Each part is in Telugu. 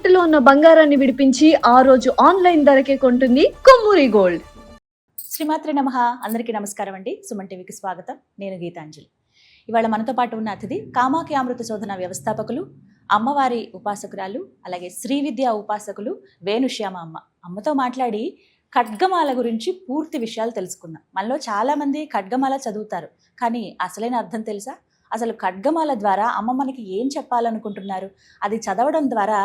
తాకట్టులో ఉన్న బంగారాన్ని విడిపించి ఆ రోజు ఆన్లైన్ ధరకే కొంటుంది కొమ్మూరి గోల్డ్. శ్రీమాత్రే నమః. అందరికీ నమస్కారం అండి. సుమన్ టీవీకి స్వాగతం. నేను గీతాంజలి. ఇవాళ మనతో పాటు ఉన్న అతిథి కామాఖ్య అమృత శోధన వ్యవస్థాపకులు, అమ్మవారి ఉపాసకురాలు, అలాగే శ్రీ విద్యా ఉపాసకులు వేణుశ్యామ అమ్మ. అమ్మతో మాట్లాడి ఖడ్గమాల గురించి పూర్తి విషయాలు తెలుసుకుందాం. మనలో చాలామంది ఖడ్గమాల చదువుతారు, కానీ అసలైన అర్థం తెలుసా? అసలు ఖడ్గమాల ద్వారా అమ్మ మనకి ఏం చెప్పాలనుకుంటున్నారు? అది చదవడం ద్వారా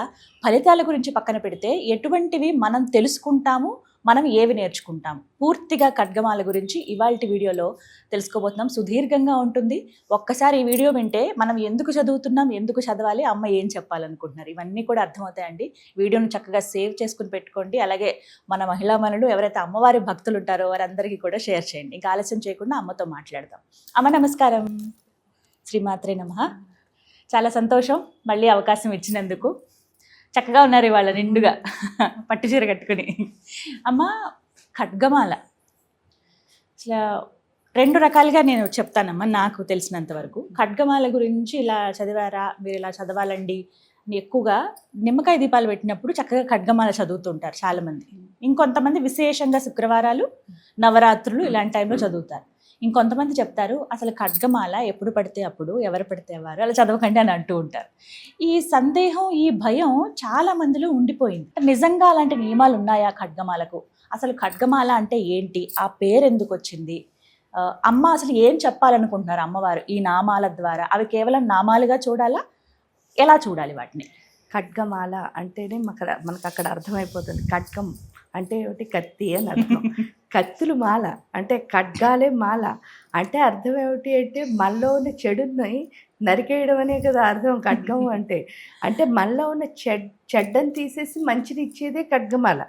ఫలితాల గురించి పక్కన పెడితే ఎటువంటివి మనం తెలుసుకుంటాము, మనం ఏవి నేర్చుకుంటాము, పూర్తిగా ఖడ్గమాల గురించి ఇవాల్టి వీడియోలో తెలుసుకోబోతున్నాం. సుదీర్ఘంగా ఉంటుంది. ఒక్కసారి ఈ వీడియో వింటే మనం ఎందుకు చదువుతున్నాం, ఎందుకు చదవాలి, అమ్మ ఏం చెప్పాలనుకుంటున్నారు, ఇవన్నీ కూడా అర్థమవుతాయండి. వీడియోను చక్కగా సేవ్ చేసుకుని పెట్టుకోండి. అలాగే మన మహిళా మనులు ఎవరైతే అమ్మవారి భక్తులు ఉంటారో వారందరికీ కూడా షేర్ చేయండి. ఇంకా ఆలస్యం చేయకుండా అమ్మతో మాట్లాడదాం. అమ్మ నమస్కారం. శ్రీమాత్రే నమః. చాలా సంతోషం మళ్ళీ అవకాశం ఇచ్చినందుకు. చక్కగా ఉన్నారు ఇవాళ నిండుగా పట్టు చీర కట్టుకుని. అమ్మ, ఖడ్గమాల అసలు రెండు రకాలుగా నేను చెప్తానమ్మా నాకు తెలిసినంత వరకు. ఖడ్గమాల గురించి ఇలా చదివారా, మీరు ఇలా చదవాలండి. ఎక్కువగా నిమ్మకాయ దీపాలు పెట్టినప్పుడు చక్కగా ఖడ్గమాల చదువుతుంటారు చాలామంది. ఇంకొంతమంది విశేషంగా శుక్రవారాలు, నవరాత్రులు ఇలాంటి టైంలో చదువుతారు. ఇంకొంతమంది చెప్తారు అసలు ఖడ్గమాల ఎప్పుడు పడితే అప్పుడు, ఎవరు పడితే వారు అలా చదవకండి అని అంటూ ఉంటారు. ఈ సందేహం, ఈ భయం చాలా మందిలో ఉండిపోయింది. నిజంగా అలాంటి నియమాలు ఉన్నాయా ఖడ్గమాలకు? అసలు ఖడ్గమాల అంటే ఏంటి? ఆ పేరు ఎందుకు వచ్చింది? అమ్మ అసలు ఏం చెప్పాలనుకుంటున్నారు అమ్మవారు ఈ నామాల ద్వారా? అవి కేవలం నామాలుగా చూడాలా, ఎలా చూడాలి వాటిని? ఖడ్గమాల అంటేనే మనకు అక్కడ అర్థమైపోతుంది. ఖడ్గం అంటే ఒకటి కత్తి అని అర్థం. కత్తులు మాల అంటే ఖడ్గాలే మాల అంటే అర్థం ఏమిటి అంటే మనలో ఉన్న చెడుని నరికేయడం అనే కదా అర్థం ఖడ్గం అంటే. అంటే మనలో ఉన్న చెడ్డని తీసేసి మంచిని ఇచ్చేదే ఖడ్గమాల.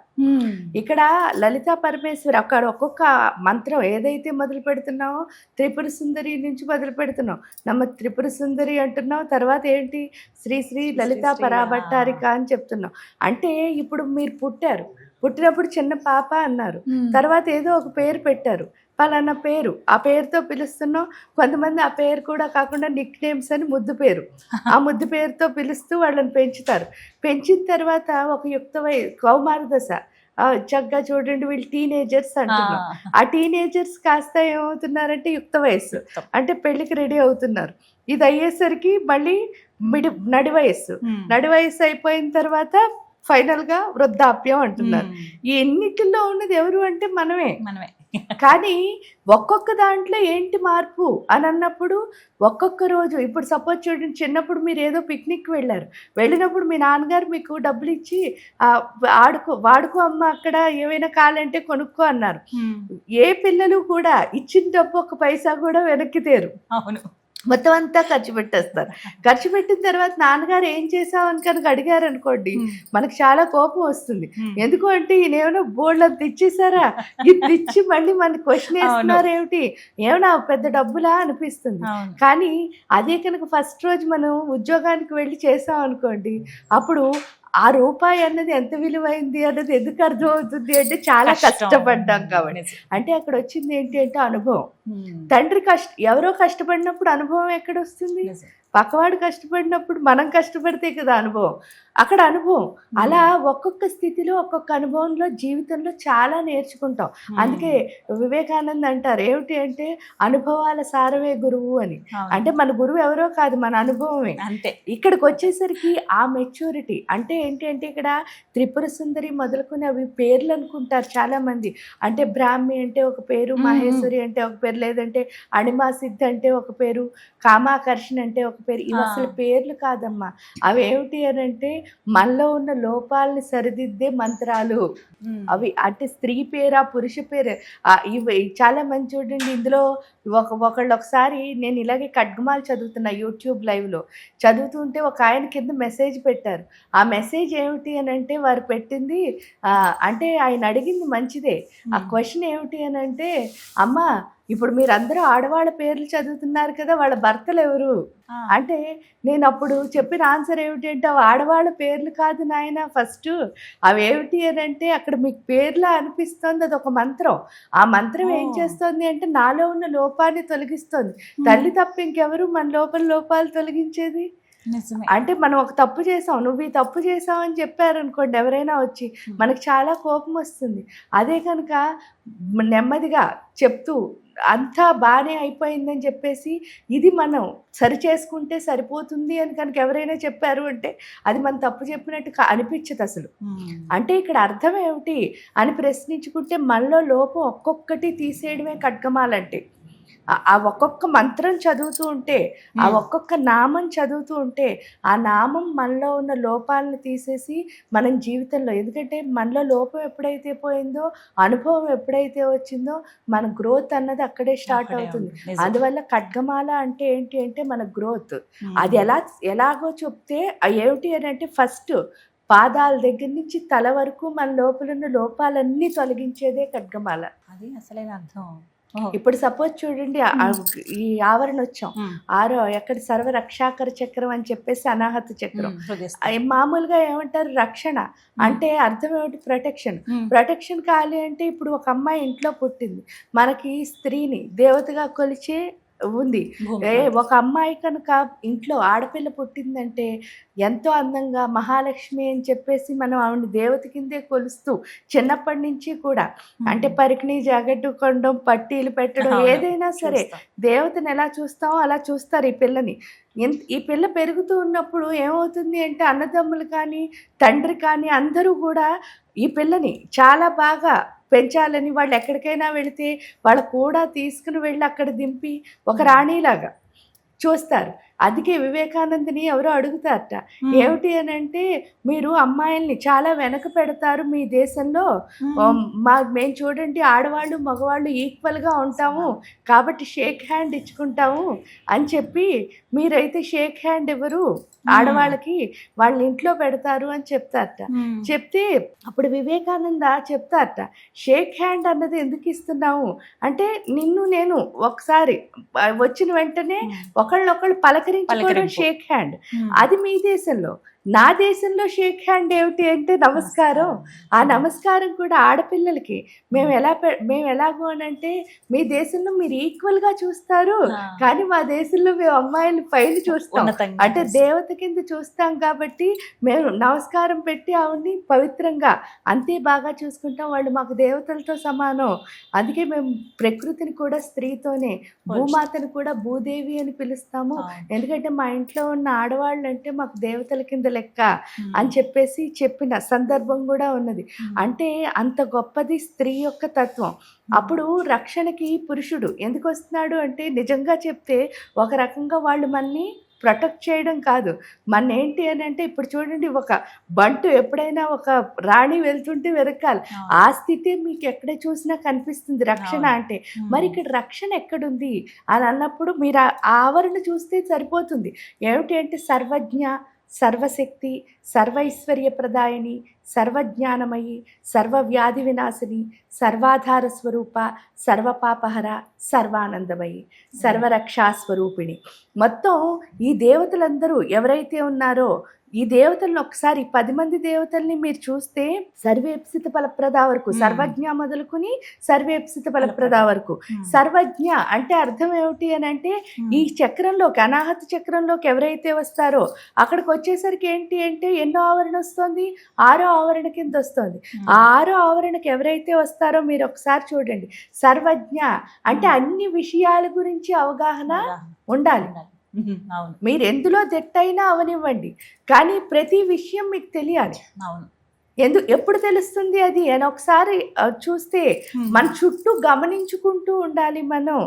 ఇక్కడ లలితా పరమేశ్వరి అక్కడ ఒక్కొక్క మంత్రం ఏదైతే మొదలు పెడుతున్నామో త్రిపుర సుందరి నుంచి మొదలు పెడుతున్నాం. నమ్మ త్రిపుర సుందరి అంటున్నాం, తర్వాత ఏంటి శ్రీ శ్రీ లలితా పరాభట్టారిక అని చెప్తున్నాం. అంటే ఇప్పుడు మీరు పుట్టినప్పుడు చిన్న పాప అన్నారు, తర్వాత ఏదో ఒక పేరు పెట్టారు, పలానా పేరు, ఆ పేరుతో పిలుస్తున్నాం. కొంతమంది ఆ పేరు కూడా కాకుండా నిక్ నేమ్స్ అని ముద్దు పేరు, ఆ ముద్దు పేరుతో పిలుస్తూ వాళ్ళని పెంచుతారు. పెంచిన తర్వాత ఒక యుక్త కౌమార దశ, చక్కగా చూడండి వీళ్ళు టీనేజర్స్ అంటున్నాం. ఆ టీనేజర్స్ కాస్త ఏమవుతున్నారంటే యుక్త వయస్సు, అంటే పెళ్లికి రెడీ అవుతున్నారు. ఇది అయ్యేసరికి మళ్ళీ నడి వయస్సు అయిపోయిన తర్వాత ఫైనల్గా వృద్ధాప్యం అంటున్నారు. ఈ ఎన్నిటిలో ఉన్నది ఎవరు అంటే మనమే. కానీ ఒక్కొక్క దాంట్లో ఏంటి మార్పు అని అన్నప్పుడు ఒక్కొక్క రోజు, ఇప్పుడు సపోజ్ చూడండి, చిన్నప్పుడు మీరు ఏదో పిక్నిక్ వెళ్ళినప్పుడు మీ నాన్నగారు మీకు డబ్బులు ఇచ్చి వాడుకో అమ్మ, అక్కడ ఏమైనా కావాలంటే కొనుక్కో అన్నారు. ఏ పిల్లలు కూడా ఇచ్చిన డబ్బు ఒక్క పైసా కూడా వెనక్కి తేరు. అవును, మొత్తం అంతా ఖర్చు పెట్టేస్తారు. ఖర్చు పెట్టిన తర్వాత నాన్నగారు ఏం చేసావని కనుక అడిగారు అనుకోండి, మనకు చాలా కోపం వస్తుంది. ఎందుకు అంటే ఈయనేమైనా బోర్డు అంత ఇచ్చేసారా, ఇది ఇచ్చి మళ్ళీ మనకి క్వశ్చన్ వేస్తున్నారు ఏమిటి, ఏమైనా పెద్ద డబ్బులా అనిపిస్తుంది. కానీ అదే కనుక ఫస్ట్ రోజు మనం ఉద్యోగానికి వెళ్ళి చేసాం అనుకోండి, అప్పుడు ఆ రూపాయి అన్నది ఎంత విలువైంది అన్నది ఎందుకు అర్థమవుతుంది అంటే చాలా కష్టపడ్డాం కాబట్టి. అంటే అక్కడ వచ్చింది ఏంటి అంటే అనుభవం. తండ్రి ఎవరో కష్టపడినప్పుడు అనుభవం ఎక్కడ వస్తుంది? పక్కవాడు కష్టపడినప్పుడు మనం కష్టపడితే కదా అనుభవం. అక్కడ అనుభవం. అలా ఒక్కొక్క స్థితిలో ఒక్కొక్క అనుభవంలో జీవితంలో చాలా నేర్చుకుంటాం. అందుకే వివేకానంద అంటారు ఏమిటి అంటే అనుభవాల సారమే గురువు అని. అంటే మన గురువు ఎవరో కాదు, మన అనుభవమే. అంతే. ఇక్కడికి వచ్చేసరికి ఆ మెచ్యూరిటీ అంటే ఏంటి అంటే ఇక్కడ త్రిపుర సుందరి మొదలుకొని అవి పేర్లు అనుకుంటారు చాలా మంది. అంటే బ్రాహ్మి అంటే ఒక పేరు, మహేశ్వరి అంటే ఒక పేరు, లేదంటే అణిమా సిద్ధి అంటే ఒక పేరు, కామాకర్షణ అంటే ఒక పేరు. ఇవి అసలు పేర్లు కాదమ్మా. అవి ఏమిటి అని అంటే మనలో ఉన్న లోపాలని సరిదిద్దే మంత్రాలు అవి. అంటే స్త్రీ పేరా పురుష పేరు ఇవి చాలా మంది చూడండి. ఇందులో ఒకళ్ళు ఒకసారి నేను ఇలాగే ఖడ్గమాల చదువుతున్నా యూట్యూబ్ లైవ్లో చదువుతుంటే ఒక ఆయన కింద మెసేజ్ పెట్టారు. ఆ మెసేజ్ ఏమిటి అని అంటే వారు పెట్టింది అంటే ఆయన అడిగింది మంచిదే. ఆ క్వశ్చన్ ఏమిటి అని అంటే, అమ్మ ఇప్పుడు మీరందరూ ఆడవాళ్ళ పేర్లు చదువుతున్నారు కదా, వాళ్ళ భర్తలు ఎవరు అంటే నేను అప్పుడు చెప్పిన ఆన్సర్ ఏమిటి అంటే అవి ఆడవాళ్ళ పేర్లు కాదు నాయన. ఫస్ట్ అవి ఏమిటి అని అంటే అక్కడ మీకు పేర్లా అనిపిస్తుంది, అది ఒక మంత్రం. ఆ మంత్రం ఏం చేస్తుంది అంటే నాలో ఉన్న లోపాన్ని తొలగిస్తుంది. తల్లి తప్ప ఇంకెవరు మన లోపాలు తొలగించేది? నిజమే. అంటే మనం ఒక తప్పు చేసాం, నువ్వు ఈ తప్పు చేసావు అని చెప్పారనుకోండి ఎవరైనా వచ్చి, మనకు చాలా కోపం వస్తుంది. అదే కనుక నెమ్మదిగా చెప్తూ అంతా బాగానే అయిపోయిందని చెప్పేసి ఇది మనం సరి చేసుకుంటే సరిపోతుంది అని కనుక ఎవరైనా చెప్పారు అంటే అది మనం తప్పు చెప్పినట్టు అనిపించదు అసలు. అంటే ఇక్కడ అర్థం ఏమిటి అని ప్రశ్నించుకుంటే మనలో లోపం ఒక్కొక్కటి తీసేయడమే ఖడ్గమాలంటే. ఆ ఒక్కొక్క మంత్రం చదువుతూ ఉంటే, ఆ ఒక్కొక్క నామం చదువుతూ ఉంటే ఆ నామం మనలో ఉన్న లోపాలను తీసేసి మనం జీవితంలో, ఎందుకంటే మనలో లోపం ఎప్పుడైతే పోయిందో, అనుభవం ఎప్పుడైతే వచ్చిందో మన గ్రోత్ అన్నది అక్కడే స్టార్ట్ అవుతుంది. అందువల్ల ఖడ్గమాల అంటే ఏంటి అంటే మన గ్రోత్. అది ఎలాగో చెప్తే ఏమిటి అని అంటే ఫస్ట్ పాదాల దగ్గర నుంచి తల వరకు మన లోపల ఉన్న లోపాలన్నీ తొలగించేదే ఖడ్గమాల. అది అసలైన అర్థం. ఇప్పుడు సపోజ్ చూడండి, ఈ ఆవరణ వచ్చాం, ఎక్కడ సర్వరక్షాకర చక్రం అని చెప్పేసి అనాహత చక్రం. మామూలుగా ఏమంటారు రక్షణ అంటే అర్థం ఏమిటి? ప్రొటెక్షన్ కావాలి అంటే ఇప్పుడు ఒక అమ్మాయి ఇంట్లో పుట్టింది, మనకి స్త్రీని దేవతగా కొలిచే ఉంది. ఒక అమ్మాయి కనుక ఇంట్లో ఆడపిల్ల పుట్టిందంటే ఎంతో అందంగా మహాలక్ష్మి అని చెప్పేసి మనం ఆవిడ దేవత కిందే కొలుస్తూ చిన్నప్పటి నుంచి కూడా, అంటే పరికిణి జాకెట్టు కొండం పట్టీలు పెట్టడం ఏదైనా సరే దేవతను ఎలా చూస్తామో అలా చూస్తారు ఈ పిల్లని. ఈ పిల్ల పెరుగుతూ ఉన్నప్పుడు ఏమవుతుంది అంటే అన్నదమ్ములు కానీ తండ్రి కానీ అందరూ కూడా ఈ పిల్లని చాలా బాగా పెంచాలని, వాళ్ళు ఎక్కడికైనా వెళితే వాళ్ళు కూడా తీసుకుని వెళ్ళి అక్కడ దింపి ఒక రాణిలాగా చూస్తారు. అందుకే వివేకానందని ఎవరో అడుగుతారట, ఏమిటి అని అంటే మీరు అమ్మాయిల్ని చాలా వెనక పెడతారు మీ దేశంలో, మేము చూడండి ఆడవాళ్ళు మగవాళ్ళు ఈక్వల్గా ఉంటాము కాబట్టి షేక్ హ్యాండ్ ఇచ్చుకుంటాము అని చెప్పి మీరైతే షేక్ హ్యాండ్ ఇవ్వరు ఆడవాళ్ళకి, వాళ్ళ ఇంట్లో పెడతారు అని చెప్తారట. చెప్తే అప్పుడు వివేకానంద చెప్తారట, షేక్ హ్యాండ్ అన్నది ఎందుకు ఇస్తున్నాము అంటే నిన్ను నేను ఒకసారి వచ్చిన వెంటనే ఒకళ్ళొకళ్ళు పలకరించుకోవడం షేక్ హ్యాండ్. అది మీ దేశంలో. నా దేశంలో షేక్ హ్యాండ్ ఏమిటి అంటే నమస్కారం. ఆ నమస్కారం కూడా ఆడపిల్లలకి మేము ఎలాగో అని అంటే మీ దేశంలో మీరు ఈక్వల్గా చూస్తారు కానీ మా దేశంలో మేము అమ్మాయిలు పైన చూస్తాం, అంటే దేవత కింద చూస్తాం కాబట్టి మేము నమస్కారం పెట్టి ఆవిడ్ని పవిత్రంగా అంతే బాగా చూసుకుంటాం, వాళ్ళు మాకు దేవతలతో సమానం. అందుకే మేము ప్రకృతిని కూడా స్త్రీతోనే, భూమాతను కూడా భూదేవి అని పిలుస్తాము, ఎందుకంటే మా ఇంట్లో ఉన్న ఆడవాళ్ళు అంటే మాకు దేవతల కింద లెక్క అని చెప్పేసి చెప్పిన సందర్భం కూడా ఉన్నది. అంటే అంత గొప్పది స్త్రీ యొక్క తత్వం. అప్పుడు రక్షణకి పురుషుడు ఎందుకు వస్తున్నాడు అంటే నిజంగా చెప్తే ఒక రకంగా వాళ్ళు మనని ప్రొటెక్ట్ చేయడం కాదు, మన ఏంటి అని అంటే ఇప్పుడు చూడండి ఒక బంటు ఎప్పుడైనా ఒక రాణి వెళ్తుంటే వెనకాల ఆ స్థితి మీకు ఎక్కడ చూసినా కనిపిస్తుంది రక్షణ అంటే. మరి ఇక్కడ రక్షణ ఎక్కడుంది అని అన్నప్పుడు మీరు ఆ ఆవరణ చూస్తే సరిపోతుంది. ఏమిటి అంటే సర్వజ్ఞ, సర్వశక్తి, సర్వైశ్వర్య ప్రదాయని, సర్వజ్ఞానమయి, సర్వవ్యాధి వినాశిని, సర్వాధార స్వరూప, సర్వపాపహర, సర్వానందమయి, సర్వరక్షాస్వరూపిణి. మొత్తం ఈ దేవతలందరూ ఎవరైతే ఉన్నారో ఈ దేవతలను ఒకసారి 10 మంది దేవతల్ని మీరు చూస్తే సర్వేప్సిత ఫలప్రద వరకు, సర్వజ్ఞ మొదలుకుని సర్వేప్సిత ఫలప్రద వరకు. సర్వజ్ఞ అంటే అర్థం ఏమిటి అని అంటే ఈ చక్రంలోకి, అనాహత చక్రంలోకి ఎవరైతే వస్తారో అక్కడికి వచ్చేసరికి ఏంటి అంటే ఎన్నో ఆవరణ వస్తుంది, 6వ ఆవరణ కింద వస్తుంది. ఆ 6వ ఆవరణకి ఎవరైతే వస్తారో మీరు ఒకసారి చూడండి. సర్వజ్ఞ అంటే అన్ని విషయాల గురించి అవగాహన ఉండాలి. మీరు ఎందులో దిట్టైనా అవనివ్వండి కానీ ప్రతి విషయం మీకు తెలియాలి. ఎప్పుడు తెలుస్తుంది అది అని ఒకసారి చూస్తే మన చుట్టూ గమనించుకుంటూ ఉండాలి మనం,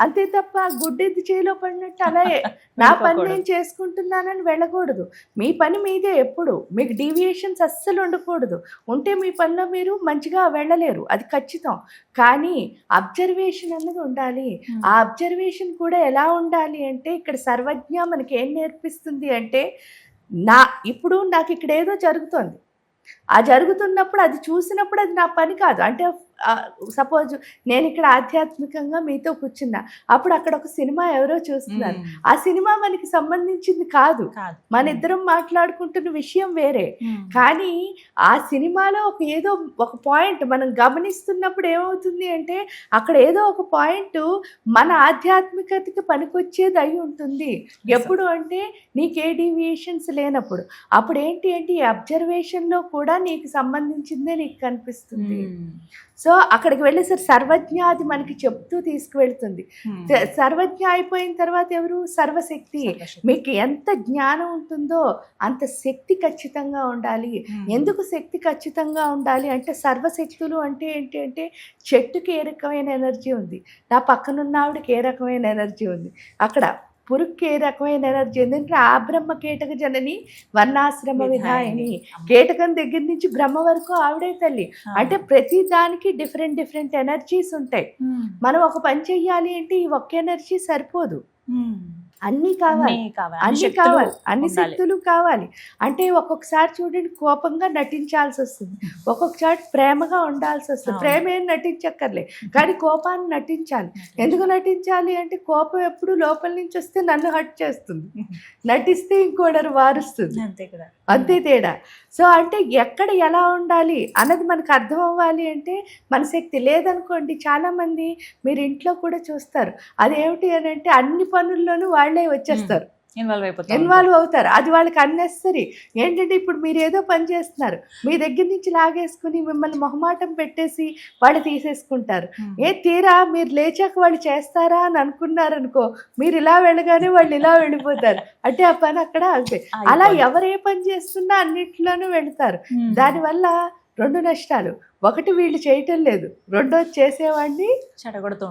అంతే తప్ప గుడ్డెద్దు చేలో పడినట్టు అలా నా పని నేను చేసుకుంటున్నానని వెళ్ళకూడదు. మీ పని మీదే, ఎప్పుడు మీకు డీవియేషన్స్ అస్సలు ఉండకూడదు. ఉంటే మీ పనిలో మీరు మంచిగా వెళ్ళలేరు, అది ఖచ్చితం. కానీ అబ్జర్వేషన్ అన్నది ఉండాలి. ఆ అబ్జర్వేషన్ కూడా ఎలా ఉండాలి అంటే ఇక్కడ సర్వజ్ఞ మనకి ఏం నేర్పిస్తుంది అంటే ఇప్పుడు నాకు ఇక్కడ ఏదో జరుగుతోంది, ఆ జరుగుతున్నప్పుడు అది చూసినప్పుడు అది నా పని కాదు, అంటే సపోజ్ నేను ఇక్కడ ఆధ్యాత్మికంగా మీతో కూర్చున్నా, అప్పుడు అక్కడ ఒక సినిమా ఎవరో చూస్తున్నారు, ఆ సినిమా మనకి సంబంధించింది కాదు, మన ఇద్దరం మాట్లాడుకుంటున్న విషయం వేరే. కానీ ఆ సినిమాలో ఏదో ఒక పాయింట్ మనం గమనిస్తున్నప్పుడు ఏమవుతుంది అంటే అక్కడ ఏదో ఒక పాయింట్ మన ఆధ్యాత్మికతకి పనికొచ్చేది అయి ఉంటుంది. ఎప్పుడు అంటే నీకు ఏ డీవియేషన్స్ లేనప్పుడు. అప్పుడు ఏంటి అంటే ఈ అబ్జర్వేషన్లో కూడా నీకు సంబంధించిందే నీకు కనిపిస్తుంది. సో అక్కడికి వెళ్ళేసరి సర్వజ్ఞ అది మనకి చెప్తూ తీసుకువెళ్తుంది. సర్వజ్ఞ అయిపోయిన తర్వాత ఎవరు? సర్వశక్తి. మీకు ఎంత జ్ఞానం ఉంటుందో అంత శక్తి ఖచ్చితంగా ఉండాలి. ఎందుకు శక్తి ఖచ్చితంగా ఉండాలి అంటే సర్వశక్తులు అంటే ఏంటి అంటే చెట్టుకి ఏ రకమైన ఎనర్జీ ఉంది, నా పక్కనున్న ఆవిడకి ఏ రకమైన ఎనర్జీ ఉంది, అక్కడ పురుక్కి ఏ రకమైన ఎనర్జీ ఉంది అంటే ఆ బ్రహ్మ కీటక జనని వర్ణాశ్రమ విధాయిని. కీటకం దగ్గర నుంచి బ్రహ్మ వరకు ఆవిడే తల్లి. అంటే ప్రతి దానికి డిఫరెంట్ ఎనర్జీస్ ఉంటాయి. మనం ఒక పని చెయ్యాలి అంటే ఈ ఒక్క ఎనర్జీ సరిపోదు, అన్నీ కావాలి, అన్ని శక్తులు కావాలి. అంటే ఒక్కొక్కసారి చూడండి కోపంగా నటించాల్సి వస్తుంది, ఒక్కొక్కసారి ప్రేమగా ఉండాల్సి వస్తుంది. ప్రేమ ఏం నటించక్కర్లే, కానీ కోపాన్ని నటించాలి. ఎందుకు నటించాలి అంటే కోపం ఎప్పుడు లోపల నుంచి వస్తే నన్ను హర్ట్ చేస్తుంది, నటిస్తే ఇంకోడరు వారుస్తుంది, అంతే తేడా. సో అంటే ఎక్కడ ఎలా ఉండాలి అన్నది మనకు అర్థం అవ్వాలి అంటే మన శక్తి లేదనుకోండి. చాలామంది మీరు ఇంట్లో కూడా చూస్తారు, అదేమిటి అని అంటే అన్ని పనుల్లోనూ వాళ్ళే వచ్చేస్తారు, ఇన్వాల్వ్ అవుతారు. అది వాళ్ళకి అన్నెసరీ. ఏంటంటే ఇప్పుడు మీరు ఏదో పని చేస్తున్నారు, మీ దగ్గర నుంచి లాగేసుకుని మిమ్మల్ని మొహమాటం పెట్టేసి వాళ్ళు తీసేసుకుంటారు. తీరా మీరు లేచాక వాళ్ళు చేస్తారా అని అనుకున్నారనుకో, మీరు ఇలా వెళ్ళగానే వాళ్ళు ఇలా వెళ్ళిపోతారు. అంటే ఆ పని అక్కడ ఆగిపోయి. అలా ఎవరు ఏ పని చేస్తున్నా అన్నింటిలోనూ వెళతారు. దానివల్ల రెండు నష్టాలు, ఒకటి వీళ్ళు చేయటం లేదు, రెండోది చేసేవాడిని చెడగొడుతూ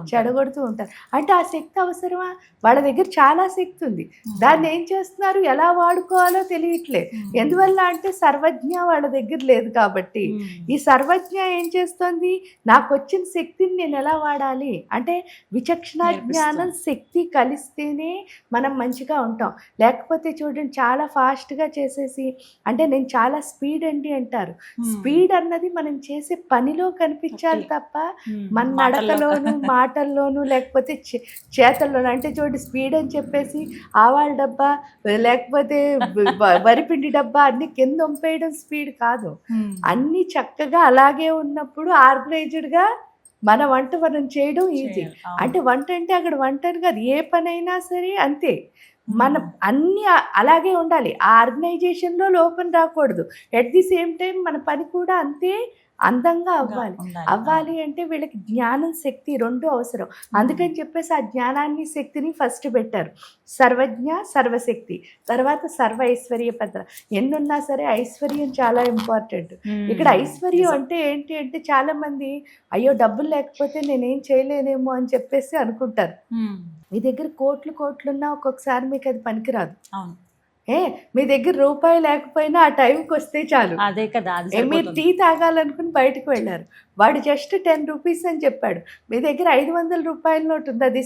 ఉంటారు. అంటే ఆ శక్తి అవసరమా? వాళ్ళ దగ్గర చాలా శక్తి ఉంది, దాన్ని ఏం చేస్తున్నారు, ఎలా వాడుకోవాలో తెలియట్లేదు. ఎందువల్ల అంటే సర్వజ్ఞ వాళ్ళ దగ్గర లేదు కాబట్టి. ఈ సర్వజ్ఞ ఏం చేస్తుంది, నాకు వచ్చిన శక్తిని నేను ఎలా వాడాలి అంటే విచక్షణ జ్ఞానం శక్తి కలిస్తేనే మనం మంచిగా ఉంటాం. లేకపోతే చూడండి చాలా ఫాస్ట్గా చేసేసి అంటే నేను చాలా స్పీడ్ అండి అంటారు. స్పీడ్ అన్నది మనం చేసే పనిలో కనిపించాలి తప్ప మన నడకలోను మాటల్లోనూ లేకపోతే చేతల్లోనూ. అంటే చూడండి స్పీడ్ అని చెప్పేసి ఆవాల డబ్బా లేకపోతే వరిపిండి డబ్బా అన్ని కింద వంపేయడం స్పీడ్ కాదు. అన్ని చక్కగా అలాగే ఉన్నప్పుడు ఆర్గనైజ్డ్గా మన వంట మనం చేయడం ఈజీ. అంటే వంట అంటే అక్కడ వంట అని కాదు, ఏ పనైనా సరే అంతే. మనం అన్నీ అలాగే ఉండాలి, ఆ ఆర్గనైజేషన్లో లోపం రాకూడదు. ఎట్ ది సేమ్ టైం మన పని కూడా అంతే అందంగా అవ్వాలి అంటే వీళ్ళకి జ్ఞానం శక్తి రెండు అవసరం. అందుకని చెప్పేసి ఆ జ్ఞానాన్ని శక్తిని ఫస్ట్ పెట్టారు. సర్వజ్ఞ సర్వశక్తి, తర్వాత సర్వ ఐశ్వర్య పత్ర. ఎన్నున్నా సరే ఐశ్వర్యం చాలా ఇంపార్టెంట్. ఇక్కడ ఐశ్వర్యం అంటే ఏంటి అంటే చాలా మంది అయ్యో డబ్బులు లేకపోతే నేనేం చేయలేనేమో అని చెప్పేసి అనుకుంటారు. మీ దగ్గర కోట్లున్నా ఒక్కొక్కసారి మీకు అది పనికిరాదు. మీ దగ్గర రూపాయి లేకపోయినా ఆ టైంకి వస్తే చాలు. అదే కదా, మీరు టీ తాగాలనుకుని బయటకు వెళ్ళారు, వాడు జస్ట్ 10 రూపీస్ అని చెప్పాడు, మీ దగ్గర 500 రూపాయల నోటు ఉంది, అది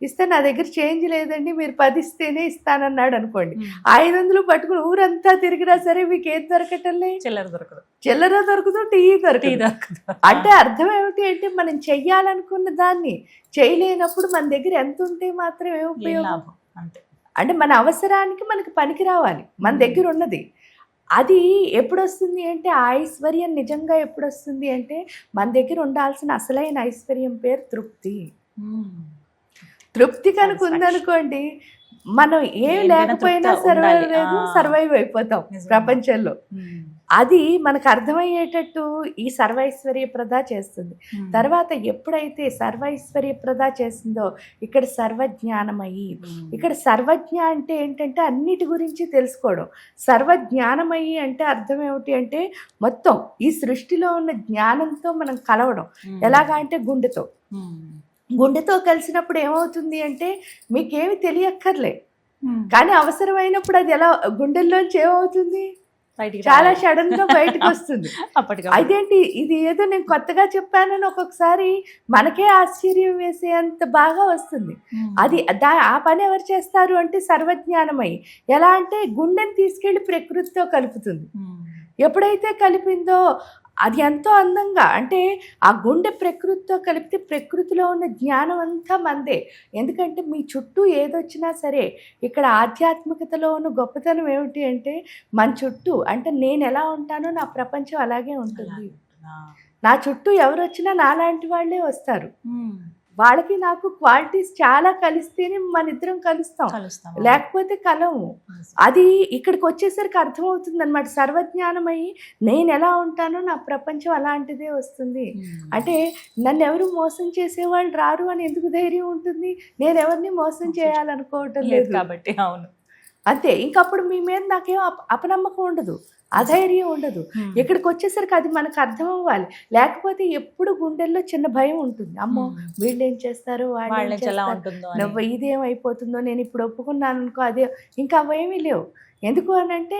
ఇస్తే నా దగ్గర చేంజ్ లేదండి మీరు 10 ఇస్తేనే ఇస్తానన్నాడు అనుకోండి. 500 పట్టుకుని ఊరంతా తిరిగినా సరే మీకు ఏం దొరకటంలే, చిల్లర దొరకదు, టీ దొరకదు. అంటే అర్థం ఏమిటి అంటే మనం చెయ్యాలనుకున్న దాన్ని చేయలేనప్పుడు మన దగ్గర ఎంత ఉంటే మాత్రం ఏం ఉపయోగం. అంటే మన అవసరానికి మనకి పనికి రావాలి, మన దగ్గర ఉన్నది. అది ఎప్పుడు వస్తుంది అంటే ఆ ఐశ్వర్యం నిజంగా ఎప్పుడు వస్తుంది అంటే మన దగ్గర ఉండాల్సిన అసలైన ఐశ్వర్యం పేరు తృప్తి. తృప్తి కనుక ఉందనుకోండి మనం ఏం లేకపోయినా సర్వైవ్ అయిపోతాం ప్రపంచంలో. అది మనకు అర్థమయ్యేటట్టు ఈ సర్వైశ్వర్యప్రద చేస్తుంది. తర్వాత ఎప్పుడైతే సర్వైశ్వర్యప్రద చేస్తుందో ఇక్కడ సర్వజ్ఞానమయ్యి, ఇక్కడ సర్వజ్ఞ అంటే ఏంటంటే అన్నిటి గురించి తెలుసుకోవడం. సర్వజ్ఞానమయ్యి అంటే అర్థం ఏమిటి అంటే మొత్తం ఈ సృష్టిలో ఉన్న జ్ఞానంతో మనం కలవడం. ఎలాగా అంటే గుండెతో కలిసినప్పుడు ఏమవుతుంది అంటే మీకేమి తెలియక్కర్లే, కానీ అవసరమైనప్పుడు అది ఎలా గుండెల్లోంచి ఏమవుతుంది చాలా సడన్ గా బయటకు వస్తుంది. అదేంటి ఇది ఏదో నేను కొత్తగా చెప్పానని ఒక్కొక్కసారి మనకే ఆశ్చర్యం వేసేంత బాగా వస్తుంది. అది ఆ పని ఎవరు చేస్తారు అంటే సర్వజ్ఞానమై. ఎలా అంటే గుండెని తీసుకెళ్లి ప్రకృతితో కలుపుతుంది. ఎప్పుడైతే కలిపిందో అది ఎంతో అందంగా, అంటే ఆ గుండె ప్రకృతితో కలిపితే ప్రకృతిలో ఉన్న జ్ఞానం అంతా మందే. ఎందుకంటే మీ చుట్టూ ఏదొచ్చినా సరే, ఇక్కడ ఆధ్యాత్మికతలో ఉన్న గొప్పతనం ఏమిటి అంటే మన చుట్టూ, అంటే నేను ఎలా ఉంటానో నా ప్రపంచం అలాగే ఉంటుంది. నా చుట్టూ ఎవరు వచ్చినా నాలాంటి వాళ్ళే వస్తారు. వాళ్ళకి నాకు క్వాలిటీస్ చాలా కలిస్తేనే మన ఇద్దరం కలుస్తాం, లేకపోతే కలము. అది ఇక్కడికి వచ్చేసరికి అర్థమవుతుంది అనమాట. సర్వజ్ఞానమయ్యి నేను ఎలా ఉంటానో నా ప్రపంచం అలాంటిదే వస్తుంది. అంటే నన్ను ఎవరు మోసం చేసేవాళ్ళు రారు అని ఎందుకు ధైర్యం ఉంటుంది? నేను ఎవరిని మోసం చేయాలనుకోవటం లేదు కాబట్టి. అవును, అంతే. ఇంకప్పుడు మీ మీద నాకేం అపనమ్మకం ఉండదు, అధైర్యం ఉండదు. ఇక్కడికి వచ్చేసరికి అది మనకు అర్థం అవ్వాలి. లేకపోతే ఎప్పుడు గుండెల్లో చిన్న భయం ఉంటుంది. అమ్మో వీళ్ళు ఏం చేస్తారు, వాళ్ళు ఇదేమైపోతుందో, నేను ఇప్పుడు ఒప్పుకున్నాను అనుకో, అదే. ఇంకా అవేమీ లేవు. ఎందుకు అనంటే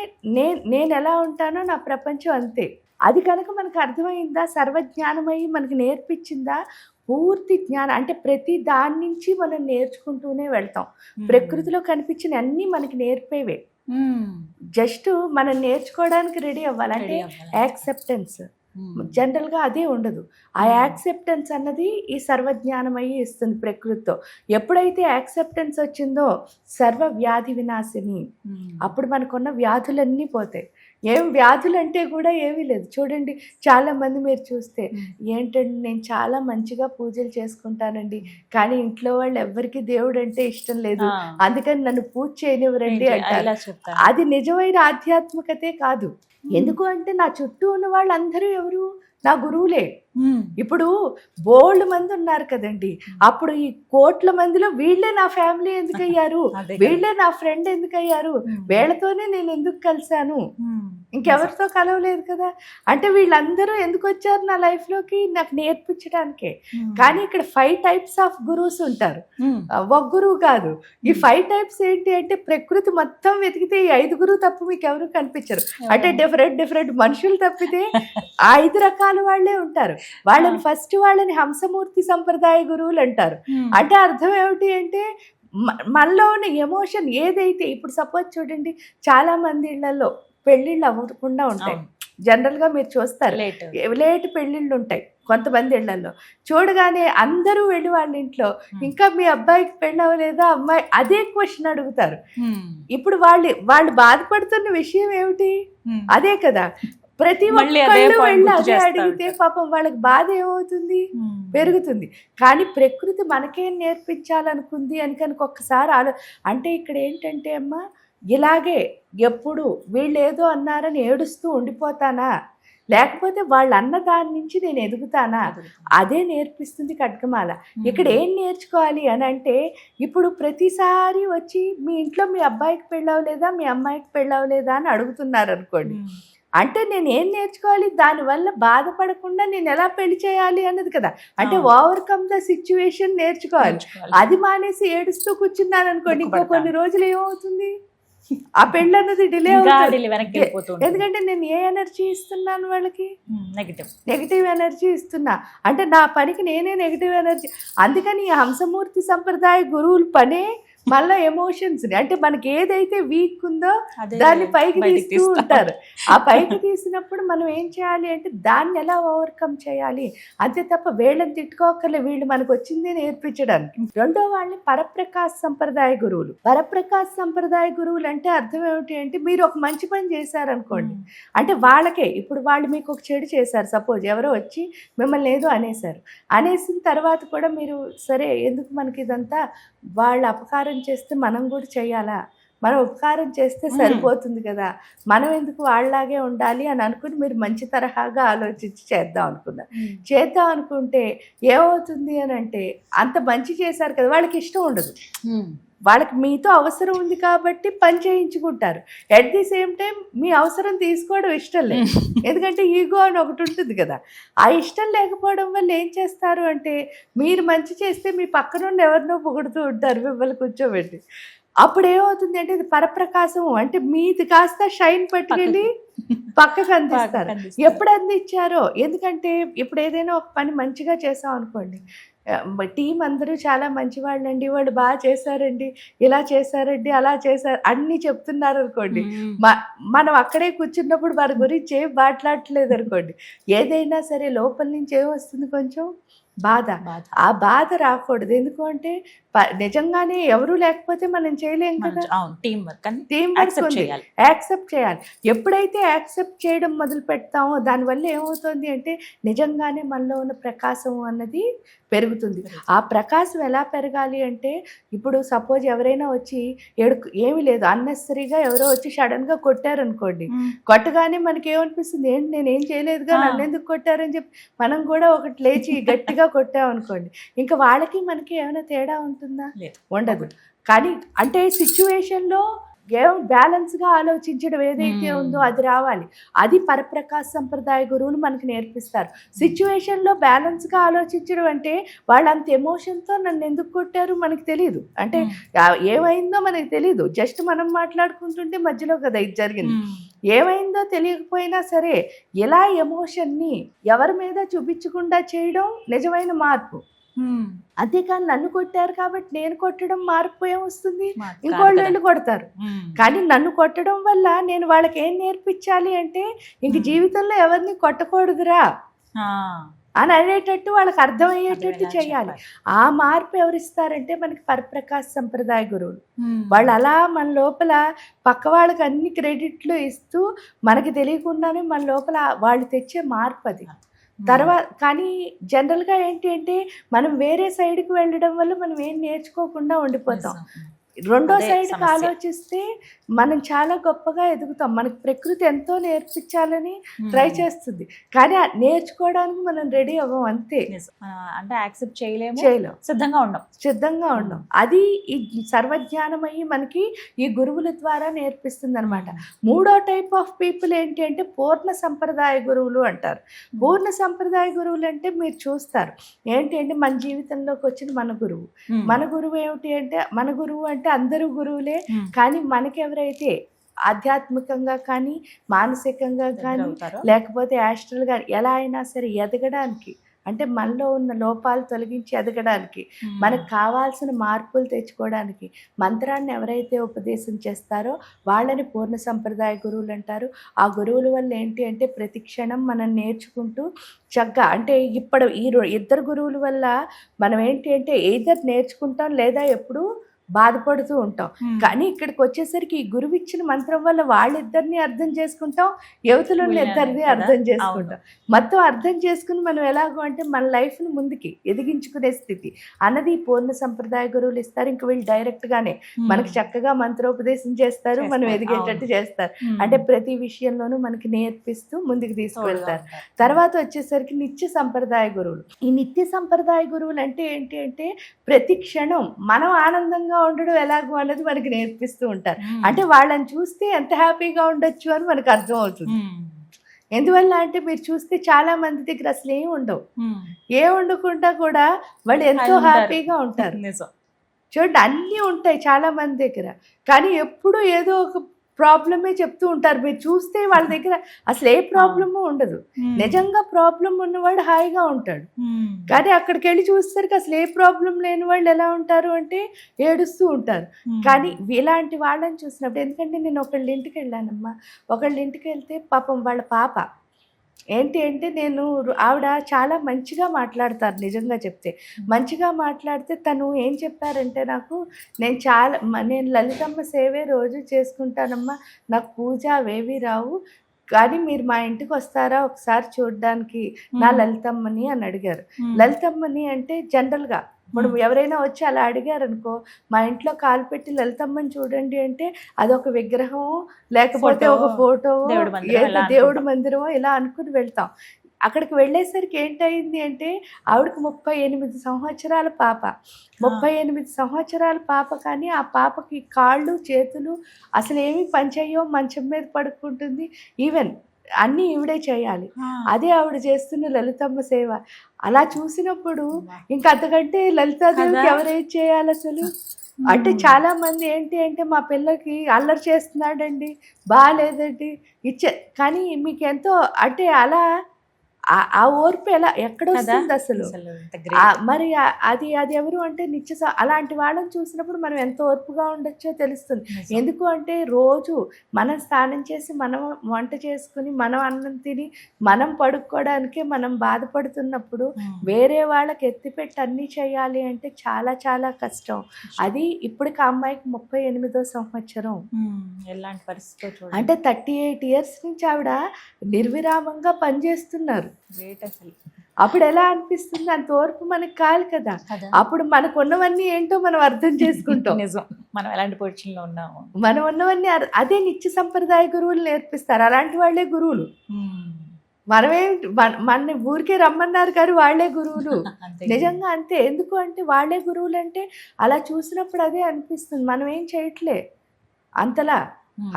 నేను ఎలా ఉంటానో నా ప్రపంచం అంతే. అది కనుక మనకు అర్థమైందా, సర్వజ్ఞానమయ్యి మనకు నేర్పించిందా, పూర్తి జ్ఞానం, అంటే ప్రతి దాని నుంచి మనం నేర్చుకుంటూనే వెళ్తాం. ప్రకృతిలో కనిపించిన అన్నీ మనకి నేర్పేవే. జస్ట్ మనం నేర్చుకోవడానికి రెడీ అవ్వాలంటే యాక్సెప్టెన్స్. జనరల్గా అదే ఉండదు. ఆ యాక్సెప్టెన్స్ అన్నది ఈ సర్వజ్ఞానమయ్యి ఇస్తుంది ప్రకృతితో. ఎప్పుడైతే యాక్సెప్టెన్స్ వచ్చిందో సర్వ వ్యాధి వినాశిని, అప్పుడు మనకున్న వ్యాధులన్నీ పోతాయి. ఏం వ్యాధులు అంటే కూడా ఏమీ లేదు. చూడండి, చాలామంది మీరు చూస్తే, ఏంటంటే నేను చాలా మంచిగా పూజలు చేసుకుంటానండి, కానీ ఇంట్లో వాళ్ళు ఎవరికి దేవుడు అంటే ఇష్టం లేదు, అందుకని నన్ను పూజ చేయనివ్వరండి అంటారు. అది నిజమైన ఆధ్యాత్మికతే కాదు. ఎందుకు అంటే నా చుట్టూ ఉన్న వాళ్ళందరూ ఎవరు? నా గురువులే. ఇప్పుడు బోల్డ్ మంది ఉన్నారు కదండి, అప్పుడు ఈ కోట్ల మందిలో వీళ్ళే నా ఫ్యామిలీ ఎందుకు అయ్యారు, వీళ్ళే నా ఫ్రెండ్ ఎందుకు అయ్యారు, వీళ్ళతోనే నేను ఎందుకు కలిశాను, ఇంకెవరితో కలవలేదు కదా. అంటే వీళ్ళందరూ ఎందుకు వచ్చారు నా లైఫ్లోకి? నాకు నేర్పించడానికే. కానీ ఇక్కడ 5 types ఆఫ్ గురువుస్ ఉంటారు, ఒక గురువు కాదు. ఈ 5 types ఏంటి అంటే, ప్రకృతి మొత్తం వెతికితే ఈ 5 తప్ప మీకు ఎవరు కనిపించరు. అంటే డిఫరెంట్ మనుషులు తప్పితే 5 రకాల వాళ్ళే ఉంటారు. వాళ్ళని ఫస్ట్ వాళ్ళని హంసమూర్తి సంప్రదాయ గురువులు అంటారు. అంటే అర్థం ఏమిటి అంటే, మనలో ఉన్న ఎమోషన్ ఏదైతే, ఇప్పుడు సపోజ్ చూడండి, చాలా మంది ఇళ్లలో పెళ్ళిళ్ళు అవ్వకుండా ఉంటాయి. జనరల్గా మీరు చూస్తారు, లేట్ పెళ్ళిళ్ళు ఉంటాయి కొంతమంది ఇళ్లలో. చూడగానే అందరూ వెళ్ళి వాళ్ళ ఇంట్లో, ఇంకా మీ అబ్బాయికి పెళ్ళి అవ్వలేదా, అమ్మాయి, అదే క్వశ్చన్ అడుగుతారు. ఇప్పుడు వాళ్ళు బాధపడుతున్న విషయం ఏమిటి? అదే కదా. ప్రతి ఒక్కళ్ళు వెళ్ళి అదే అడిగితే పాపం వాళ్ళకి బాధ ఏమవుతుంది? పెరుగుతుంది. కానీ ప్రకృతి మనకేం నేర్పించాలనుకుంది అని కనుక ఒక్కసారి అంటే ఇక్కడ ఏంటంటే అమ్మా, ఇలాగే ఎప్పుడు వీళ్ళు ఏదో అన్నారని ఏడుస్తూ ఉండిపోతానా, లేకపోతే వాళ్ళు అన్న దాని నుంచి నేను ఎదుగుతానా? అదే నేర్పిస్తుంది ఖడ్గమాల. ఇక్కడ ఏం నేర్చుకోవాలి అని అంటే, ఇప్పుడు ప్రతిసారి వచ్చి మీ ఇంట్లో మీ అబ్బాయికి పెళ్ళవలేదా, మీ అమ్మాయికి పెళ్ళవలేదా అని అడుగుతున్నారు అనుకోండి, అంటే నేను ఏం నేర్చుకోవాలి? దానివల్ల బాధపడకుండా నేను ఎలా పెళ్లి చేయాలి అన్నది కదా. అంటే ఓవర్కమ్ ద సిచ్యువేషన్ నేర్చుకోవాలి. అది మానేసి ఏడుస్తూ కూర్చున్నాను అనుకోండి, ఇంకో కొన్ని రోజులు ఏమవుతుంది? ఆ పెళ్ళి అన్నది డిలే అవుతుంది. ఎందుకంటే నేను ఏ ఎనర్జీ ఇస్తున్నాను వాళ్ళకి? నెగిటివ్ ఎనర్జీ ఇస్తున్నా. అంటే నా పనికి నేనే నెగిటివ్ ఎనర్జీ. అందుకని ఈ హంసమూర్తి సంప్రదాయ గురువుల పనే మళ్ళీ ఎమోషన్స్ని, అంటే మనకి ఏదైతే వీక్ ఉందో దాన్ని పైకి తీస్తూ ఉంటారు. ఆ పైకి తీసినప్పుడు మనం ఏం చేయాలి అంటే దాన్ని ఎలా ఓవర్కమ్ చేయాలి, అంతే తప్ప వీళ్ళని తిట్టుకోకర్లే, వీళ్ళు మనకు వచ్చింది నేర్పించడానికి. రెండో వాళ్ళని పరప్రకాశ్ సంప్రదాయ గురువులు. పరప్రకాశ్ సంప్రదాయ గురువులు అంటే అర్థం ఏమిటి అంటే, మీరు ఒక మంచి పని చేశారనుకోండి, అంటే వాళ్ళకే, ఇప్పుడు వాళ్ళు మీకు ఒక చెడు చేశారు సపోజ్, ఎవరో వచ్చి మిమ్మల్ని ఏదో అనేశారు, అనేసిన తర్వాత కూడా మీరు సరే ఎందుకు మనకి ఇదంతా, వాళ్ళు అపకారం చేస్తే మనం కూడా చేయాలా, మనం ఉపకారం చేస్తే సరిపోతుంది కదా, మనం ఎందుకు వాళ్ళలాగే ఉండాలి అని అనుకుని మీరు మంచి తరహాగా ఆలోచించి చేద్దాం అనుకున్నారు. చేద్దాం అనుకుంటే ఏమవుతుంది అని అంటే, అంత మంచి చేశారు కదా, వాళ్ళకి ఇష్టం ఉండదు. వాళ్ళకి మీతో అవసరం ఉంది కాబట్టి పని చేయించుకుంటారు. ఎట్ ది సేమ్ టైం మీ అవసరం తీసుకోవడం ఇష్టం లేదు, ఎందుకంటే ఈగో అని ఒకటి ఉంటుంది కదా. ఆ ఇష్టం లేకపోవడం వల్ల ఏం చేస్తారు అంటే, మీరు మంచి చేస్తే మీ పక్క నుండి ఎవరినో పొగుడుతూ ఉంటారు మిమ్మల్ని కూర్చోబెట్టి. అప్పుడు ఏమవుతుంది అంటే, ఇది పరప్రకాశం, అంటే మీది కాస్త షైన్ పట్టుకెళ్ళి పక్కకు అందిస్తారు. ఎప్పుడు అందించారో, ఎందుకంటే ఇప్పుడు ఏదైనా ఒక పని మంచిగా చేసాం అనుకోండి, టీం అందరూ చాలా మంచివాళ్ళండి, వాళ్ళు బాగా చేశారండి, ఇలా చేశారండి, అలా చేశారు అన్నీ చెప్తున్నారు అనుకోండి, మనం అక్కడే కూర్చున్నప్పుడు వారి గురించి ఏం మాట్లాడట్లేదు అనుకోండి, ఏదైనా సరే లోపల నుంచి ఏమొస్తుంది, కొంచెం బాధ. ఆ బాధ రాకూడదు. ఎందుకు అంటే నిజంగానే ఎవరు లేకపోతే మనం చేయలేం కదా. టీం వర్క్ యాక్సెప్ట్ చేయాలి. ఎప్పుడైతే యాక్సెప్ట్ చేయడం మొదలు పెడతామో దానివల్ల ఏమవుతుంది అంటే నిజంగానే మనలో ఉన్న ప్రకాశం అన్నది పెరుగుతుంది. ఆ ప్రకాశం ఎలా పెరగాలి అంటే, ఇప్పుడు సపోజ్ ఎవరైనా వచ్చి ఏమీ లేదు అన్నెసరీగా ఎవరో వచ్చి సడన్గా కొట్టారనుకోండి, కొట్టగానే మనకి ఏమనిపిస్తుంది, ఏంటి నేనేం చేయలేదుగా, నన్ను ఎందుకు కొట్టారని చెప్పి మనం కూడా ఒకటి లేచి గట్టిగా కొట్టామనుకోండి, ఇంకా వాళ్ళకి మనకి ఏమైనా తేడా ఉంటుందా? ఉండదు. కానీ అంటే సిచ్యువేషన్లో బ్యాలెన్స్గా ఆలోచించడం ఏదైతే ఉందో అది రావాలి. అది పరప్రకాశ్ సంప్రదాయ గురువులు మనకు నేర్పిస్తారు. సిచ్యువేషన్లో బ్యాలెన్స్గా ఆలోచించడం అంటే వాళ్ళు అంత ఎమోషన్తో నన్ను ఎందుకు కొట్టారు మనకు తెలియదు, అంటే ఏమైందో మనకు తెలియదు, జస్ట్ మనం మాట్లాడుకుంటుంటే మధ్యలో కదా ఇది జరిగింది. ఏమైందో తెలియకపోయినా సరే ఇలా ఎమోషన్ని ఎవరి మీద చూపించకుండా చేయడం నిజమైన మార్పు. అంతేకాని నన్ను కొట్టారు కాబట్టి నేను కొట్టడం మార్పు ఏమొస్తుంది, ఇంకోళ్ళు వెళ్ళి కొడతారు. కానీ నన్ను కొట్టడం వల్ల నేను వాళ్ళకి ఏం నేర్పించాలి అంటే, ఇంక జీవితంలో ఎవరిని కొట్టకూడదురా అని అనేటట్టు వాళ్ళకి అర్థమయ్యేటట్టు చేయాలి. ఆ మార్పు ఎవరిస్తారంటే మనకి పరప్రకాశ్ సంప్రదాయ గురువులు. వాళ్ళు అలా మన లోపల పక్క వాళ్ళకి అన్ని క్రెడిట్లు ఇస్తూ మనకి తెలియకుండానే మన లోపల వాళ్ళు తెచ్చే మార్పు అది. తర్వాత కానీ జనరల్గా ఏంటి అంటే మనం వేరే సైడ్కి వెళ్ళడం వల్ల మనం ఏం నేర్చుకోకుండా ఉండిపోతాం. రెండో సైడ్కి ఆలోచిస్తే మనం చాలా గొప్పగా ఎదుగుతాం. మనకి ప్రకృతి ఎంతో నేర్పించాలని ట్రై చేస్తుంది, కానీ నేర్చుకోవడానికి మనం రెడీ అవ్వం అంతే. అంటే యాక్సెప్ట్ చేయలేము, సిద్ధంగా ఉండం. అది ఈ సర్వజ్ఞానం అయ్యి మనకి ఈ గురువుల ద్వారా నేర్పిస్తుంది అనమాట. మూడో టైప్ ఆఫ్ పీపుల్ ఏంటి అంటే పూర్ణ సంప్రదాయ గురువులు అంటారు. పూర్ణ సంప్రదాయ గురువులు అంటే మీరు చూస్తారు ఏంటి అంటే మన జీవితంలోకి వచ్చిన మన గురువు. మన గురువు ఏమిటి అంటే, మన గురువు అంటే అందరూ గురువులే, కానీ మనకి ఎవరైతే ఆధ్యాత్మికంగా కానీ మానసికంగా కానీ లేకపోతే యాస్ట్రల్ గా ఎలా అయినా సరే ఎదగడానికి, అంటే మనలో ఉన్న లోపాలు తొలగించి ఎదగడానికి, మనకు కావాల్సిన మార్పులు తెచ్చుకోవడానికి మంత్రాన్ని ఎవరైతే ఉపదేశం చేస్తారో వాళ్ళని పూర్ణ సంప్రదాయ గురువులు అంటారు. ఆ గురువుల వల్ల ఏంటి అంటే ప్రతి క్షణం మనం నేర్చుకుంటూ చక్కగా, అంటే ఇప్పుడు ఈ ఇద్దరు గురువుల వల్ల మనం ఏంటి అంటే ఎయిదర్ నేర్చుకుంటాం లేదా ఎప్పుడు బాధపడుతూ ఉంటాం. కానీ ఇక్కడికి వచ్చేసరికి ఈ గురువు ఇచ్చిన మంత్రం వల్ల వాళ్ళిద్దరిని అర్థం చేసుకుంటాం, యువతులను ఇద్దరిని అర్థం చేసుకుంటాం. మొత్తం అర్థం చేసుకుని మనం ఎలాగో అంటే మన లైఫ్ని ముందుకి ఎదిగించుకునే స్థితి అన్నది ఈ పూర్ణ సంప్రదాయ గురువులు ఇస్తారు. ఇంక వీళ్ళు డైరెక్ట్గానే మనకి చక్కగా మంత్రోపదేశం చేస్తారు, మనం ఎదిగేటట్టు చేస్తారు. అంటే ప్రతి విషయంలోనూ మనకి నేర్పిస్తూ ముందుకు తీసుకువెళ్తారు. తర్వాత వచ్చేసరికి నిత్య సంప్రదాయ గురువులు. ఈ నిత్య సంప్రదాయ గురువులు అంటే ఏంటి అంటే ప్రతి క్షణం మనం ఆనందంగా ఉండడం ఎలాగో అన్నది మనకి నేర్పిస్తూ ఉంటారు. అంటే వాళ్ళని చూస్తే ఎంత హ్యాపీగా ఉండొచ్చు అని మనకు అర్థం అవుతుంది. ఎందువల్ల అంటే మీరు చూస్తే చాలా మంది దగ్గర అసలు ఏం ఉండవు, ఏం ఉండకుండా కూడా వాళ్ళు ఎంతో హ్యాపీగా ఉంటారు. చూడండి, అన్నీ ఉంటాయి చాలా మంది దగ్గర, కానీ ఎప్పుడు ఏదో ఒక ప్రాబ్లమే చెప్తూ ఉంటారు. మీరు చూస్తే వాళ్ళ దగ్గర అసలు ఏ ప్రాబ్లము ఉండదు. నిజంగా ప్రాబ్లం ఉన్నవాడు హాయిగా ఉంటాడు, కానీ అక్కడికి వెళ్ళి చూసేసరికి అసలు ఏ ప్రాబ్లం లేని వాళ్ళు ఎలా ఉంటారు అంటే ఏడుస్తూ ఉంటారు. కానీ ఇలాంటి వాళ్ళని చూసినప్పుడు, ఎందుకంటే నేను ఒకళ్ళ ఇంటికి వెళ్ళానమ్మా, ఒకళ్ళ ఇంటికి వెళ్తే పాపం వాళ్ళ పాప ఏంటి అంటే, ఆవిడ చాలా మంచిగా మాట్లాడతారు. నిజంగా చెప్తే మంచిగా మాట్లాడితే తను ఏం చెప్పారంటే, నేను లలితమ్మ సేవే రోజు చేసుకుంటానమ్మా, నాకు పూజ అవేవి రావు, కానీ మీరు మా ఇంటికి వస్తారా ఒకసారి చూడడానికి నా లలితమ్మని అని అడిగారు. లలితమ్మని అంటే జనరల్గా ఇప్పుడు ఎవరైనా వచ్చి అలా అడిగారు అనుకో, మా ఇంట్లో కాలు పెట్టి లలితమ్మని చూడండి అంటే అదొక విగ్రహం లేకపోతే ఒక ఫోటో, దేవుడి మందిరమో ఇలా అనుకుని వెళ్తాం. అక్కడికి వెళ్ళేసరికి ఏంటయింది అంటే ఆవిడకి 38 సంవత్సరాల పాప. 38 సంవత్సరాల పాప, కానీ ఆ పాపకి కాళ్ళు చేతులు అసలు ఏమీ పనిచేయో, మంచం మీద పడుకుంటుంది. ఈవెన్ అన్నీ ఈవిడే చేయాలి. అదే ఆవిడ చేస్తున్న లలితమ్మ సేవ. అలా చూసినప్పుడు ఇంకా అంతకంటే లలితాదేవికి ఎవరేం చేయాలి అసలు? అంటే చాలా మంది ఏంటి అంటే మా పిల్లకి అల్లరి చేస్తున్నాడండి, బాగాలేదండి కానీ మీకు ఎంతో అంటే అలా ఆ ఓర్పు ఎక్కడ కదా వస్తుంది అసలు? అసలు ఎంత great. మరి అది అది ఎవరు అంటే అలాంటి వాళ్ళని చూసినప్పుడు మనం ఎంత ఓర్పుగా ఉండొచ్చో తెలుస్తుంది. నిజం. ఎందుకు అంటే రోజు మనం స్నానం చేసి మనం వంట చేసుకుని మనం అన్నం తిని మనం పడుకోవడానికే మనం బాధపడుతున్నప్పుడు వేరే వాళ్ళకి ఎత్తిపెట్టి అన్నీ చేయాలి అంటే చాలా చాలా కష్టం. అది ఇప్పటికి ఆ అమ్మాయికి 38వ సంవత్సరం. ఎలాంటి పరిస్థితితో చూడండి. అంటే 38 ఇయర్స్ నుంచి ఆవిడ నిర్విరామంగా పనిచేస్తున్నారు. గ్రేట్ అసలు అప్పుడు ఎలా అనిపిస్తుంది? అంత ఓర్పు మనకు కాదు కదా. కదా. అప్పుడు మనకు ఉన్నవన్నీ ఏంటో మనం అర్థం చేసుకుంటాం. నిజం, మనం ఎలాంటి పొజిషన్లో ఉన్నాము. మనం ఉన్నవన్నీ అదే నిత్య సంప్రదాయ గురువులు నేర్పిస్తారు. అలాంటి వాళ్ళే గురువులు. మనమేంటి మన ఊరికే రమ్మన్నారు కానీ వాళ్ళే గురువులు. అంతే. నిజంగా అంతే. ఎందుకు అంటే వాళ్ళే గురువులు అంటే అలా చూసినప్పుడు అదే అనిపిస్తుంది. మనం ఏం చేయట్లే అంతలా,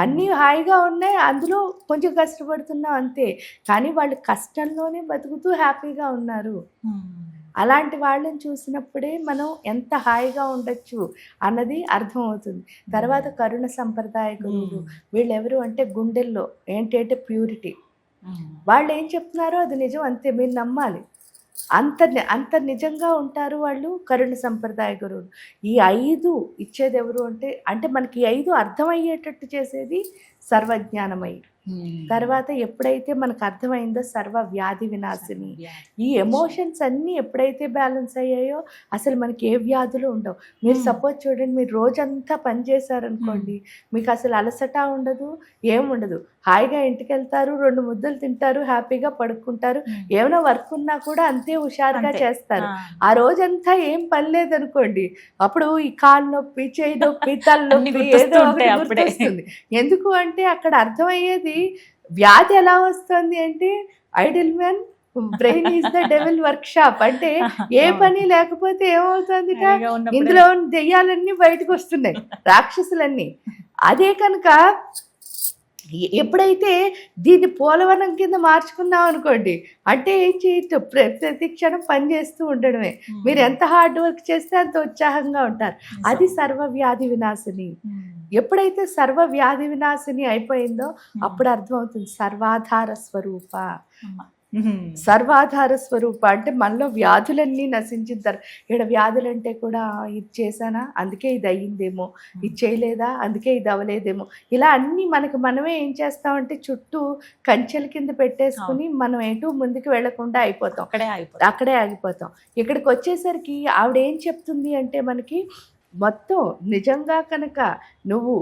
అన్నీ హాయిగా ఉన్నాయి, అందులో కొంచెం కష్టపడుతున్నాం అంతే. కానీ వాళ్ళు కష్టంలోనే బతుకుతూ హ్యాపీగా ఉన్నారు. అలాంటి వాళ్ళని చూసినప్పుడే మనం ఎంత హాయిగా ఉండొచ్చు అన్నది అర్థమవుతుంది. తర్వాత కరుణ సంప్రదాయ గురువులు వీళ్ళెవరు అంటే గుండెల్లో ఏంటంటే ప్యూరిటీ. వాళ్ళు ఏం చెప్తున్నారో అది నిజం, అంతే, మీరు నమ్మాలి. అంత నిజంగా ఉంటారు వాళ్ళు కరుణ సంప్రదాయ గురువులు. ఈ 5 ఇచ్చేది ఎవరు అంటే మనకి ఈ 5 అర్థమయ్యేటట్టు చేసేది సర్వజ్ఞానమయి. తర్వాత ఎప్పుడైతే మనకు అర్థమైందో సర్వ వ్యాధి వినాశిని. ఈ ఎమోషన్స్ అన్నీ ఎప్పుడైతే బ్యాలెన్స్ అయ్యాయో అసలు మనకి ఏ వ్యాధులు ఉండవు. మీరు సపోజ్ చూడండి, మీరు రోజంతా పని చేశారనుకోండి, మీకు అసలు అలసట ఉండదు, ఏముండదు. హాయిగా ఇంటికి వెళ్తారు, 2 ముద్దలు తింటారు, హ్యాపీగా పడుకుంటారు. ఏమైనా వర్క్ ఉన్నా కూడా అంతే హుషారుగా చేస్తారు. ఆ రోజంతా ఏం పని లేదనుకోండి, అప్పుడు ఈ కాలు నొప్పి, చేయి నొప్పి, తలనొప్పి ఏదో ఒకటి గుర్తొస్తుంది. ఎందుకు అంటే అక్కడ అర్థమయ్యేది వ్యాధి ఎలా వస్తుంది అంటే idle man brain is the devil workshop. అంటే ఏ పని లేకపోతే ఏమవుతుంది, ఇందులో దెయ్యాలన్నీ బయటకు వస్తున్నాయి, రాక్షసులన్నీ. అదే కనుక ఎప్పుడైతే దీన్ని పోలవనం కింద మార్చుకున్నాం అనుకోండి, అంటే ఏం చేయొచ్చు, ప్రతి క్షణం పని చేస్తూ ఉండడమే. మీరు ఎంత హార్డ్ వర్క్ చేస్తే అంత ఉత్సాహంగా ఉంటారు. అది సర్వ వ్యాధి వినాశిని. ఎప్పుడైతే సర్వ వ్యాధి వినాశిని అయిపోయిందో అప్పుడు అర్థమవుతుంది సర్వాధార స్వరూప. సర్వాధార స్వరూప అంటే మనలో వ్యాధులన్నీ నశించుతారు. ఇక్కడ వ్యాధులంటే కూడా ఇది చేశానా అందుకే ఇది అయ్యిందేమో, ఇది చేయలేదా అందుకే ఇది అవ్వలేదేమో, ఇలా అన్నీ మనమే ఏం చేస్తామంటే చుట్టూ కంచెల కింద పెట్టేసుకుని మనం ఎటు ముందుకు వెళ్లకుండా అయిపోతాం, అక్కడే ఆగిపోతాం. ఇక్కడికి వచ్చేసరికి ఆవిడ ఏం చెప్తుంది అంటే మనకి మొత్తం నిజంగా కనుక నువ్వు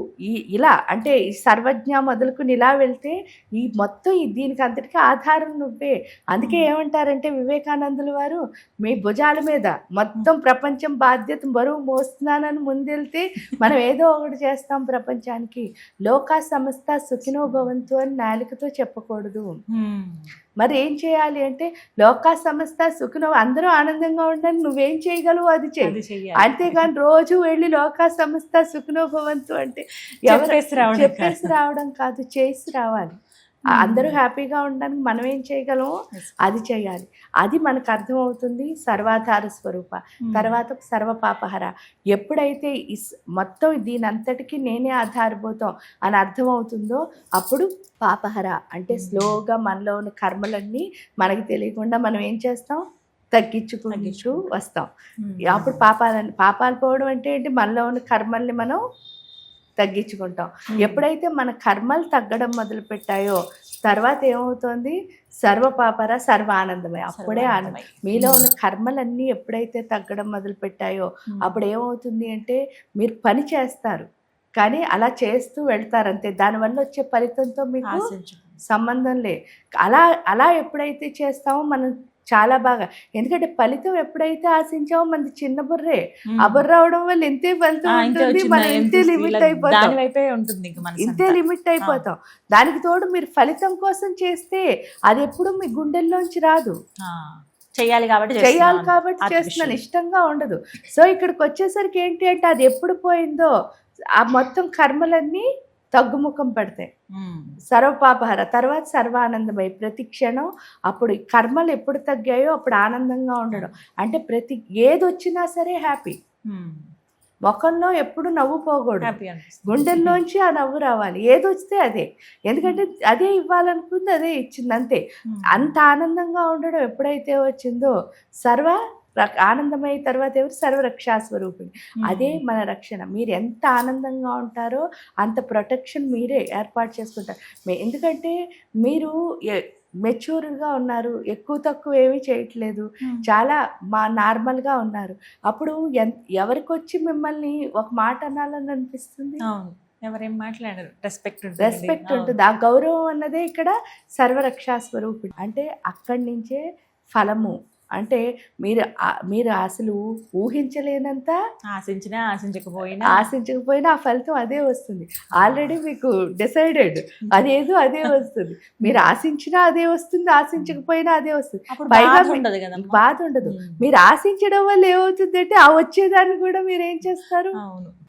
ఇలా అంటే ఈ సర్వజ్ఞ మొదలుకుని ఇలా వెళ్తే ఈ మొత్తం దీనికి అంతటికీ ఆధారం నువ్వే. అందుకే ఏమంటారంటే వివేకానందుల వారు, మీ భుజాల మీద మొత్తం ప్రపంచం బాధ్యత బరువు మోస్తున్నానని ముందెళ్తే మనం ఏదో ఒకటి చేస్తాం ప్రపంచానికి. లోకా సమస్త సుఖినో భవంతు అని నాలుకతో చెప్పకూడదు. మరి ఏం చేయాలి అంటే లోకా సమస్త సుఖినో, అందరూ ఆనందంగా ఉండని నువ్వేం చేయగలవు అది చేయి. అంతేగాని రోజు వెళ్ళి లోకా సమస్త సుఖినో భవంతు అంటే చెప్పేసి రావడం కాదు, చేసి రావాలి. అందరూ హ్యాపీగా ఉండడానికి మనం ఏం చేయగలమో అది చేయాలి. అది మనకు అర్థమవుతుంది సర్వాధార స్వరూప. తర్వాత సర్వపాపహర. ఎప్పుడైతే మొత్తం దీని అంతటికీ నేనే ఆధారభూతం అని అర్థమవుతుందో అప్పుడు పాపహర అంటే స్లోగా మనలో ఉన్న కర్మలన్నీ మనకి తెలియకుండా మనం ఏం చేస్తాం, తగ్గించుకుంటూ వస్తాం. అప్పుడు పాపాలు పోవడం అంటే ఏంటి, మనలో ఉన్న కర్మల్ని మనం తగ్గించుకుంటాం. ఎప్పుడైతే మన కర్మలు తగ్గడం మొదలు పెట్టాయో తర్వాత ఏమవుతుంది, సర్వపాపర సర్వ ఆనందమై. అప్పుడే ఆనందం. మీలో ఉన్న కర్మలన్నీ ఎప్పుడైతే తగ్గడం మొదలు పెట్టాయో అప్పుడు ఏమవుతుంది అంటే మీరు పని చేస్తారు కానీ అలా చేస్తూ వెళ్తారు అంతే. దానివల్ల వచ్చే ఫలితంతో మీకు సంబంధం లే. అలా ఎప్పుడైతే చేస్తామో మనం చాలా బాగా, ఎందుకంటే ఫలితం ఎప్పుడైతే ఆశించామో మనది చిన్న బుర్రే, ఆ బుర్ర అవడం వల్ల ఇంతే ఫలితం ఉంటుంది, మనం ఇంతే లిమిట్ అయిపోతాం, ఇంతే లిమిట్ అయిపోతాం. దానికి తోడు మీరు ఫలితం కోసం చేస్తే అది ఎప్పుడు మీ గుండెల్లోంచి రాదు. చేయాలి కాబట్టి చేస్తున్నాను, ఇష్టంగా ఉండదు. సో ఇక్కడికి వచ్చేసరికి ఏంటి అంటే అది ఎప్పుడు పోయిందో ఆ మొత్తం కర్మలన్నీ తగ్గుముఖం పడతాయి. సర్వపాపహర తర్వాత సర్వానందమై. ప్రతి క్షణం అప్పుడు కర్మలు ఎప్పుడు తగ్గాయో అప్పుడు ఆనందంగా ఉండడం. అంటే ఏది వచ్చినా సరే హ్యాపీ. ముఖంలో ఎప్పుడు నవ్వు పోకూడదు, హ్యాపీ అనిపిస్తుంది. గుండెల్లోంచి ఆ నవ్వు రావాలి. ఏదొస్తే అదే, ఎందుకంటే అదే ఇవ్వాలనుకుంది అదే ఇచ్చింది అంతే. అంత ఆనందంగా ఉండడం ఎప్పుడైతే వచ్చిందో ఆనందమయ్యే తర్వాత ఎవరు సర్వరక్షాస్వరూపిణి, అదే మన రక్షణ. మీరు ఎంత ఆనందంగా ఉంటారో అంత ప్రొటెక్షన్ మీరే ఏర్పాటు చేసుకుంటారు. ఎందుకంటే మీరు మెచ్యూర్డ్గా ఉన్నారు, ఎక్కువ తక్కువ ఏమీ చేయట్లేదు, చాలా నార్మల్గా ఉన్నారు. అప్పుడు ఎవరికి వచ్చి మిమ్మల్ని ఒక మాట అనాలని అనిపిస్తుంది? ఎవరేం మాట్లాడారు, రెస్పెక్ట్ ఉంటుంది. ఆ గౌరవం అన్నదే ఇక్కడ సర్వరక్షాస్వరూపిణి. అంటే అక్కడి నుంచే ఫలము, అంటే మీరు అసలు ఊహించలేనంత, ఆశించకపోయినా ఆ ఫలితం అదే వస్తుంది. ఆల్రెడీ మీకు డిసైడెడ్, అదేదో అదే వస్తుంది. మీరు ఆశించినా అదే వస్తుంది, ఆశించకపోయినా అదే వస్తుంది. పైగా బాధ ఉండదు. మీరు ఆశించడం వల్ల ఏమవుతుంది అంటే ఆ వచ్చేదాన్ని కూడా మీరు ఏం చేస్తారు,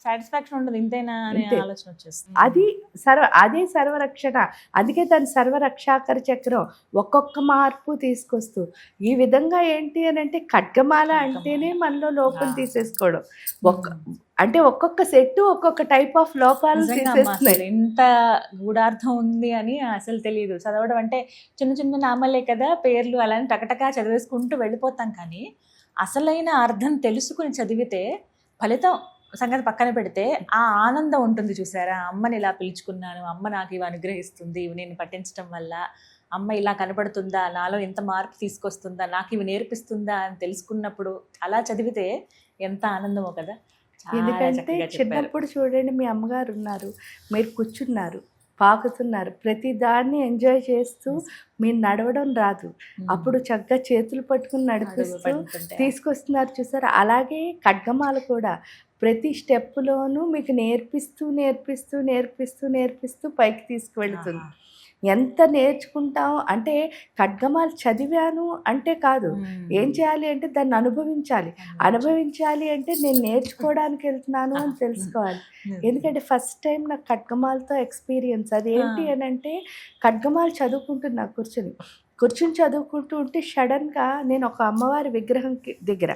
సాటిస్ఫాక్షన్ ఉండదు, ఇంతేనా అనే ఆలోచన వచ్చేస్తుంది. అదే సర్వరక్షణ. అందుకే దాని సర్వరక్షాకర చక్రం ఒక్కొక్క మార్పు తీసుకొస్తూ ఈ విధంగా ఏంటి అని అంటే ఖడ్గమాల అంటేనే మనలో లోపం తీసేసుకోవడం. అంటే ఒక్కొక్క సెట్ ఒక్కొక్క టైప్ ఆఫ్ లోపాలు తీసేస్తున్నాయి. ఎంత గూఢార్థం ఉంది అని అసలు తెలియదు. చదవడం అంటే చిన్న చిన్న నామాలే కదా, పేర్లు అలా టకటకా చదివేసుకుంటూ వెళ్ళిపోతాం. కానీ అసలైన అర్థం తెలుసుకుని చదివితే ఫలితం సంగతి పక్కన పెడితే ఆ ఆనందం ఉంటుంది చూసారా. అమ్మని ఇలా పిలుచుకున్నాను, అమ్మ నాకు ఇవి అనుగ్రహిస్తుంది, ఇవి నేను పఠించడం వల్ల అమ్మ ఇలా కనబడుతుందా, నాలో ఎంత మార్పు తీసుకొస్తుందా, నాకు ఇవి నేర్పిస్తుందా అని తెలుసుకున్నప్పుడు అలా చదివితే ఎంత ఆనందమో కదా. ఎందుకంటే చిన్నప్పుడు చూడండి, మీ అమ్మగారు ఉన్నారు, మీరు కూర్చున్నారు, పాకుతున్నారు, ప్రతి దాన్ని ఎంజాయ్ చేస్తూ మీరు నడవడం రాదు, అప్పుడు చక్కగా చేతులు పట్టుకుని నడిపిస్తూ తీసుకొస్తున్నారు చూసారు. అలాగే ఖడ్గమాల కూడా ప్రతి స్టెప్లోనూ మీకు నేర్పిస్తూ నేర్పిస్తూ నేర్పిస్తూ నేర్పిస్తూ పైకి తీసుకువెళుతుంది. ఎంత నేర్చుకుంటాం అంటే ఖడ్గమాలు చదివాను అంటే కాదు, ఏం చేయాలి అంటే దాన్ని అనుభవించాలి అంటే నేను నేర్చుకోవడానికి వెళ్తున్నాను అని తెలుసుకోవాలి. ఎందుకంటే ఫస్ట్ టైం నాకు ఖడ్గమాలతో ఎక్స్పీరియన్స్ అది ఏంటి అని అంటే, ఖడ్గమాలు చదువుకుంటున్నా కూర్చుని చదువుకుంటూ ఉంటే సడన్గా నేను ఒక అమ్మవారి విగ్రహం దగ్గర,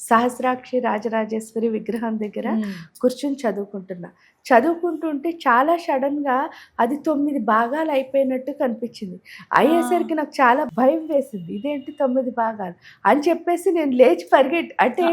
సహస్రాక్షి రాజరాజేశ్వరి విగ్రహం దగ్గర కూర్చుని చదువుకుంటుంటే చాలా సడన్గా అది 9 భాగాలు అయిపోయినట్టు కనిపించింది. అయ్యేసరికి నాకు చాలా భయం వేసింది, ఇదేంటి 9 భాగాలు అని చెప్పేసి నేను లేచి అంటే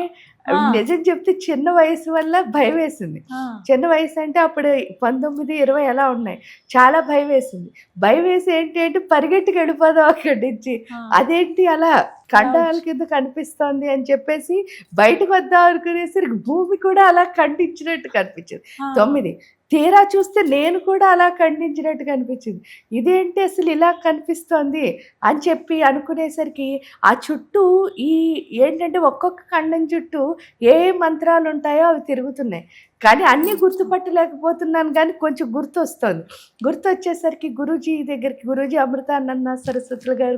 నిజం చెప్తే చిన్న వయసు వల్ల భయం వేసింది. చిన్న వయసు అంటే అప్పుడు 19, 20 ఎలా ఉన్నాయి, చాలా భయం వేసింది. భయం వేసి ఏంటి అంటే పరిగెట్టుకు వెళ్ళిపోదాం అక్కడి నుంచి, అదేంటి అలా ఖండాల కింద కనిపిస్తోంది అని చెప్పేసి బయటకు వద్దాం అనుకునేసరికి భూమి కూడా అలా ఖండించినట్టు కనిపించింది. 9 తీరా చూస్తే నేను కూడా అలా ఖండించినట్టు కనిపించింది. ఇదేంటి అసలు ఇలా కనిపిస్తోంది అని చెప్పి అనుకునేసరికి ఆ చుట్టూ ఏంటంటే ఒక్కొక్క ఖండం చుట్టూ ఏ మంత్రాలు ఉంటాయో అవి తిరుగుతున్నాయి. కానీ అన్నీ గుర్తుపట్టలేకపోతున్నాను, కానీ కొంచెం గుర్తొచ్చేసరికి గురూజీ అమృతానంద సరస్వతులు గారు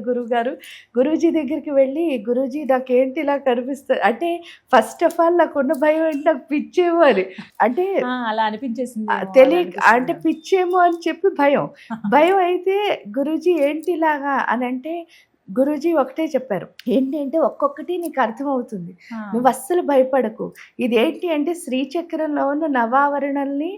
గురూజీ దగ్గరికి వెళ్ళి, గురూజీ నాకేంటి ఇలా కనిపిస్తుంది అంటే, ఫస్ట్ ఆఫ్ ఆల్ నాకున్న భయం అంటే నాకు పిచ్చేమో అని, అంటే అలా అనిపించేసింది, తెలియక అంటే పిచ్చేమో అని చెప్పి భయం అయితే గురూజీ ఏంటి ఇలాగా అని అంటే, గురూజీ ఒకటే చెప్పారు, ఏంటి అంటే ఒక్కొక్కటి నీకు అర్థమవుతుంది, నువ్వు అస్సలు భయపడకు. ఇదేంటి అంటే శ్రీచక్రంలో ఉన్న నవావరణల్ని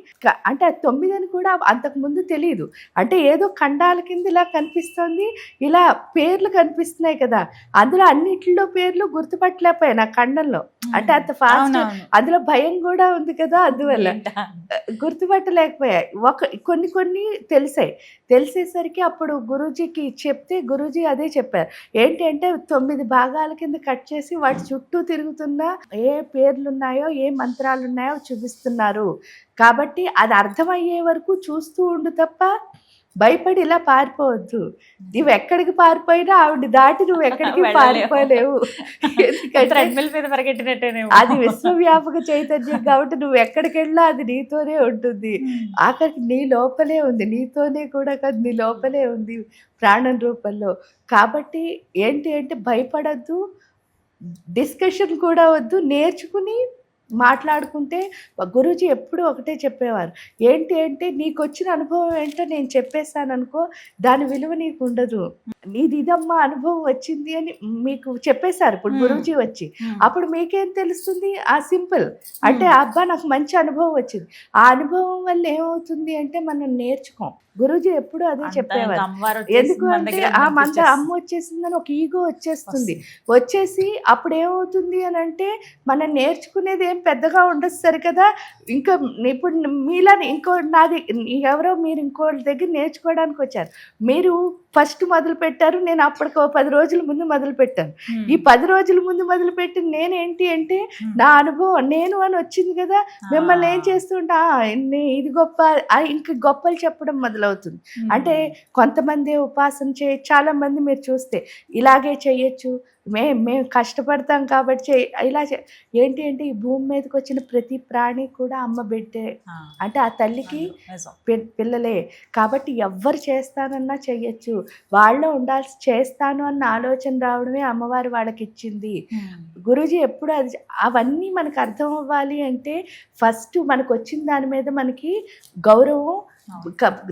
అంటే అది 9 అని కూడా అంతకుముందు తెలియదు. అంటే ఏదో ఖండాల కింద ఇలా కనిపిస్తుంది, ఇలా పేర్లు కనిపిస్తున్నాయి కదా, అందులో అన్నిటిలో పేర్లు గుర్తుపట్టలేకపోయా నా ఖండంలో. అంటే అంత ఫాస్ట్, అందులో భయం కూడా ఉంది కదా, అందువల్ల గుర్తుపట్టలేకపోయా. కొన్ని తెలిసేసరికి అప్పుడు గురూజీకి చెప్తే గురూజీ అదే చెప్పారు, ఏంటి అంటే 9 భాగాల కింద కట్ చేసి వాటి చుట్టూ తిరుగుతున్న ఏ పేర్లు ఉన్నాయో ఏ మంత్రాలు ఉన్నాయో చూపిస్తున్నారు. కాబట్టి అది అర్థమయ్యే వరకు చూస్తూ ఉండు తప్ప భయపడి ఇలా పారిపోవద్దు. నువ్వు ఎక్కడికి పారిపోయినా ఆవిడ దాటి నువ్వు ఎక్కడికి పారిపోలేవు. అది విశ్వవ్యాపక చైతన్యం కాబట్టి నువ్వు ఎక్కడికి వెళ్ళా అది నీతోనే ఉంటుంది. ఆఖరికి నీ లోపలే ఉంది, నీతోనే కూడా కాదు నీ లోపలే ఉంది ప్రాణం రూపంలో. కాబట్టి ఏంటి అంటే భయపడద్దు, డిస్కషన్ కూడా వద్దు, నేర్చుకుని మాట్లాడుకుంటే గురూజీ ఎప్పుడూ ఒకటే చెప్పేవారు, ఏంటి అంటే నీకు వచ్చిన అనుభవం ఏంటో నేను చెప్పేస్తాను అనుకో, దాని విలువ నీకు ఉండదు. నీది ఇదమ్మా అనుభవం వచ్చింది అని మీకు చెప్పేశారు ఇప్పుడు గురూజీ వచ్చి, అప్పుడు మీకేం తెలుస్తుంది? ఆ సింపుల్ అంటే అబ్బా నాకు మంచి అనుభవం వచ్చింది. ఆ అనుభవం వల్ల ఏమవుతుంది అంటే మనం నేర్చుకోం. గురూజీ ఎప్పుడు అదే చెప్పేవారు. ఎందుకు అంటే ఆ మంద అమ్మ వచ్చేసిందని ఒక ఈగో వచ్చేస్తుంది. వచ్చేసి అప్పుడు ఏమవుతుంది అని అంటే మనం నేర్చుకునేది ఏం పెద్దగా ఉండదు సరి కదా. ఇంకా ఇప్పుడు మీలా నాది ఎవరో మీరు ఇంకోళ్ళ దగ్గర నేర్చుకోవడానికి వచ్చారు. మీరు ఫస్ట్ మొదలు పెట్టారు, నేను అప్పటికి 10 రోజుల ముందు మొదలు పెట్టాను. ఈ 10 రోజుల ముందు మొదలుపెట్టి నేనేంటి అంటే నా అనుభవం నేను అని వచ్చింది కదా. మిమ్మల్ని ఏం చేస్తుంటా ఇది గొప్ప ఇంక గొప్పలు చెప్పడం మొదలవుతుంది. అంటే కొంతమంది ఉపాసన చాలా మంది మీరు చూస్తే ఇలాగే చేయొచ్చు, మేము కష్టపడతాం కాబట్టి ఇలా ఏంటి అంటే ఈ భూమి మీదకి వచ్చిన ప్రతి ప్రాణి కూడా అమ్మ బిడ్డే, అంటే ఆ తల్లికి పిల్లలే కాబట్టి ఎవ్వరు చేస్తానన్నా చెయ్యొచ్చు. వాళ్ళలో ఉండాల్సి చేస్తాను అన్న ఆలోచన రావడమే అమ్మవారు వాళ్ళకి ఇచ్చింది. గురూజీ ఎప్పుడు అవన్నీ మనకు అర్థం అవ్వాలి అంటే ఫస్ట్ మనకు వచ్చిన దాని మీద మనకి గౌరవం,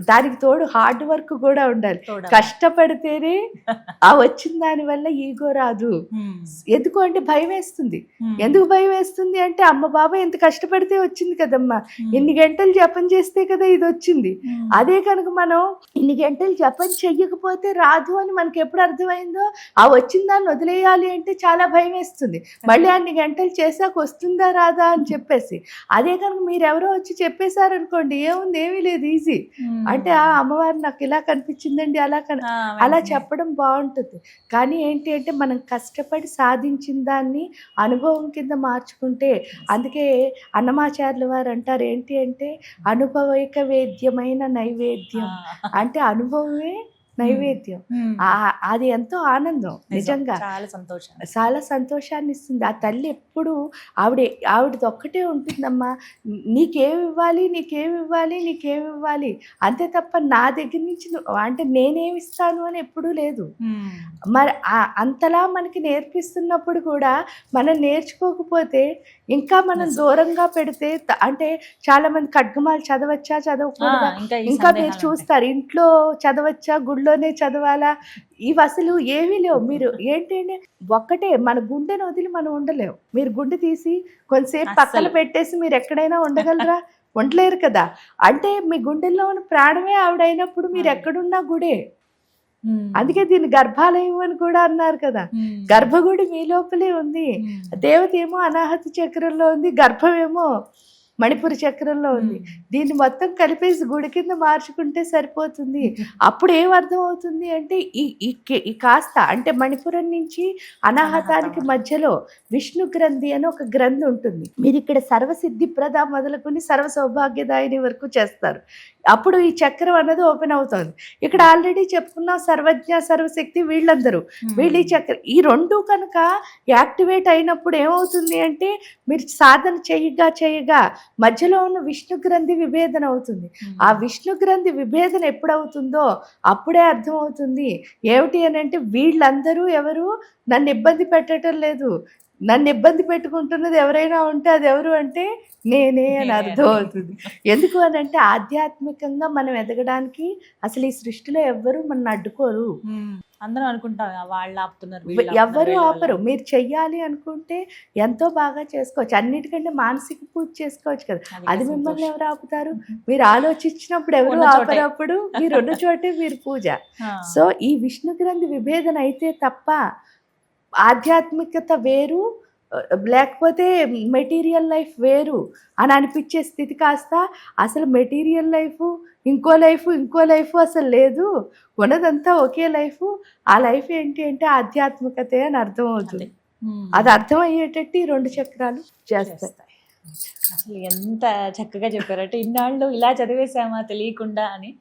దానికి తోడు హార్డ్ వర్క్ కూడా ఉండాలి. కష్టపడితేనే ఆ వచ్చిన దాని వల్ల ఈగో రాదు. ఎందుకు అంటే భయం వేస్తుంది. ఎందుకు భయం వేస్తుంది అంటే అమ్మ బాబా ఎంత కష్టపడితే వచ్చింది కదమ్మా, ఇన్ని గంటలు జపం చేస్తే కదా ఇది వచ్చింది. అదే కనుక మనం ఇన్ని గంటలు జపం చెయ్యకపోతే రాదు అని మనకి ఎప్పుడు అర్థమైందో ఆ వచ్చిన దాన్ని వదిలేయాలి అంటే చాలా భయం వేస్తుంది. మళ్ళీ అన్ని గంటలు చేసాక వస్తుందా రాదా అని చెప్పేసి. అదే కనుక మీరెవరో వచ్చి చెప్పేశారనుకోండి, ఏముంది ఏమీ లేదు, ఈజీ. అంటే ఆ అమ్మవారు నాకు ఇలా కనిపించిందండి అలా చెప్పడం బాగుంటుంది. కానీ ఏంటి అంటే మనం కష్టపడి సాధించిన దాన్ని అనుభవం కింద మార్చుకుంటే, అందుకే అన్నమాచార్యుల వారు అంటారు ఏంటి అంటే అనుభవైక వేద్యమైన నైవేద్యం, అంటే అనుభవమే నైవేద్యం. అది ఎంతో ఆనందం, నిజంగా చాలా సంతోషాన్ని ఇస్తుంది. ఆ తల్లి ఎప్పుడు ఆవిడది ఒక్కటే ఉంటుందమ్మా, నీకేమి ఇవ్వాలి నీకేమి ఇవ్వాలి నీకేమి ఇవ్వాలి అంతే తప్ప నా దగ్గర నుంచి అంటే నేనేమి ఇస్తాను అని ఎప్పుడూ లేదు. మరి అంతలా మనకి నేర్పిస్తున్నప్పుడు కూడా మనం నేర్చుకోకపోతే ఇంకా మనం దూరంగా పెడితే, అంటే చాలా మంది ఖడ్గమాలు చదవచ్చా చదవకూడదా, ఇంకా మీరు చూస్తారు ఇంట్లో చదవచ్చా గుళ్ళోనే చదవాలా, ఇవి అసలు ఏమీ లేవు. మీరు ఏంటంటే ఒక్కటే, మన గుండెను వదిలి మనం ఉండలేము. మీరు గుండె తీసి కొంతసేపు పక్కన పెట్టేసి మీరు ఎక్కడైనా ఉండగలరా? ఉండలేరు కదా. అంటే మీ గుండెల్లో ఉన్న ప్రాణమే ఆవిడైనప్పుడు మీరు ఎక్కడున్నా గుడే. అందుకే దీన్ని గర్భాలయం అని కూడా అన్నారు కదా. గర్భగుడి మీ లోపలే ఉంది. దేవత ఏమో అనాహత చక్రంలో ఉంది, గర్భమేమో మణిపుర చక్రంలో ఉంది. దీన్ని మొత్తం కలిపేసి గుడి కింద మార్చుకుంటే సరిపోతుంది. అప్పుడు ఏమర్థం అవుతుంది అంటే ఈ కాస్త అంటే మణిపురం నుంచి అనాహతానికి మధ్యలో విష్ణు గ్రంథి అని ఒక గ్రంథి ఉంటుంది. మీరు ఇక్కడ సర్వసిద్ధిప్రద మొదలుకొని సర్వ సౌభాగ్యదాయిని వరకు చేస్తారు. అప్పుడు ఈ చక్రం అన్నది ఓపెన్ అవుతుంది. ఇక్కడ ఆల్రెడీ చెప్పుకున్నాం సర్వజ్ఞ సర్వశక్తి వీళ్ళందరూ, వీళ్ళు ఈ చక్రం ఈ రెండు కనుక యాక్టివేట్ అయినప్పుడు ఏమవుతుంది అంటే మీరు సాధన చేయగా మధ్యలో ఉన్న విష్ణు గ్రంథి విభేదన అవుతుంది. ఆ విష్ణు గ్రంథి విభేదన ఎప్పుడవుతుందో అప్పుడే అర్థం అవుతుంది ఏమిటి అని అంటే వీళ్ళందరూ ఎవరు నన్ను ఇబ్బంది పెట్టడం లేదు, నన్ను ఇబ్బంది పెట్టుకుంటున్నది ఎవరైనా ఉంటే అది ఎవరు అంటే నేనే అని అర్థం అవుతుంది. ఎందుకు అని అంటే ఆధ్యాత్మికంగా మనం ఎదగడానికి అసలు ఈ సృష్టిలో ఎవ్వరు మన అడ్డుకోరు. అందరూ అనుకుంటాం వాళ్ళు ఆపుతున్నారు, ఎవరు ఆపరు. మీరు చెయ్యాలి అనుకుంటే ఎంతో బాగా చేసుకోవచ్చు. అన్నిటికంటే మానసిక పూజ చేసుకోవచ్చు కదా, అది మిమ్మల్ని ఎవరు ఆపుతారు? మీరు ఆలోచించినప్పుడు ఎవరు ఆపరప్పుడు మీరు ఉన్న చోటే మీరు పూజ. సో ఈ విష్ణు గ్రంథి విభేదన అయితే తప్ప ఆధ్యాత్మికత వేరు, లేకపోతే మెటీరియల్ లైఫ్ వేరు అని అనిపించే స్థితి కాస్త అసలు మెటీరియల్ లైఫ్ ఇంకో లైఫ్ అసలు లేదు, ఉన్నదంతా ఒకే లైఫ్. ఆ లైఫ్ ఏంటి అంటే ఆధ్యాత్మికతే అని అర్థం అవుతుంది. అది అర్థం అయ్యేటట్టు ఈ రెండు చక్రాలు చేస్తాయి. అసలు ఎంత చక్కగా చెప్పారంటే ఇన్నాళ్ళు ఇలా చదివేసామా తెలియకుండా అని.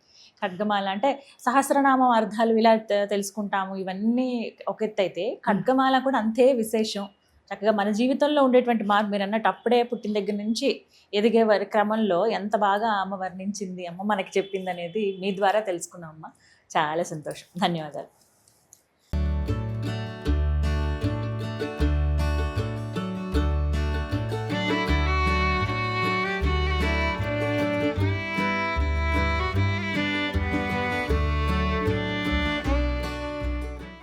ఖడ్గమాల అంటే సహస్రనామం అర్థాలు ఇలా తెలుసుకుంటాము, ఇవన్నీ ఒక ఎత్తు అయితే ఖడ్గమాల కూడా అంతే విశేషం. చక్కగా మన జీవితంలో ఉండేటువంటి మార్పు మీరు అన్నట్టు అప్పుడే పుట్టిన దగ్గర నుంచి ఎదిగే వారి క్రమంలో ఎంత బాగా అమ్మ వర్ణించింది, అమ్మ మనకి చెప్పింది అనేది మీ ద్వారా తెలుసుకున్నాం అమ్మ. చాలా సంతోషం, ధన్యవాదాలు.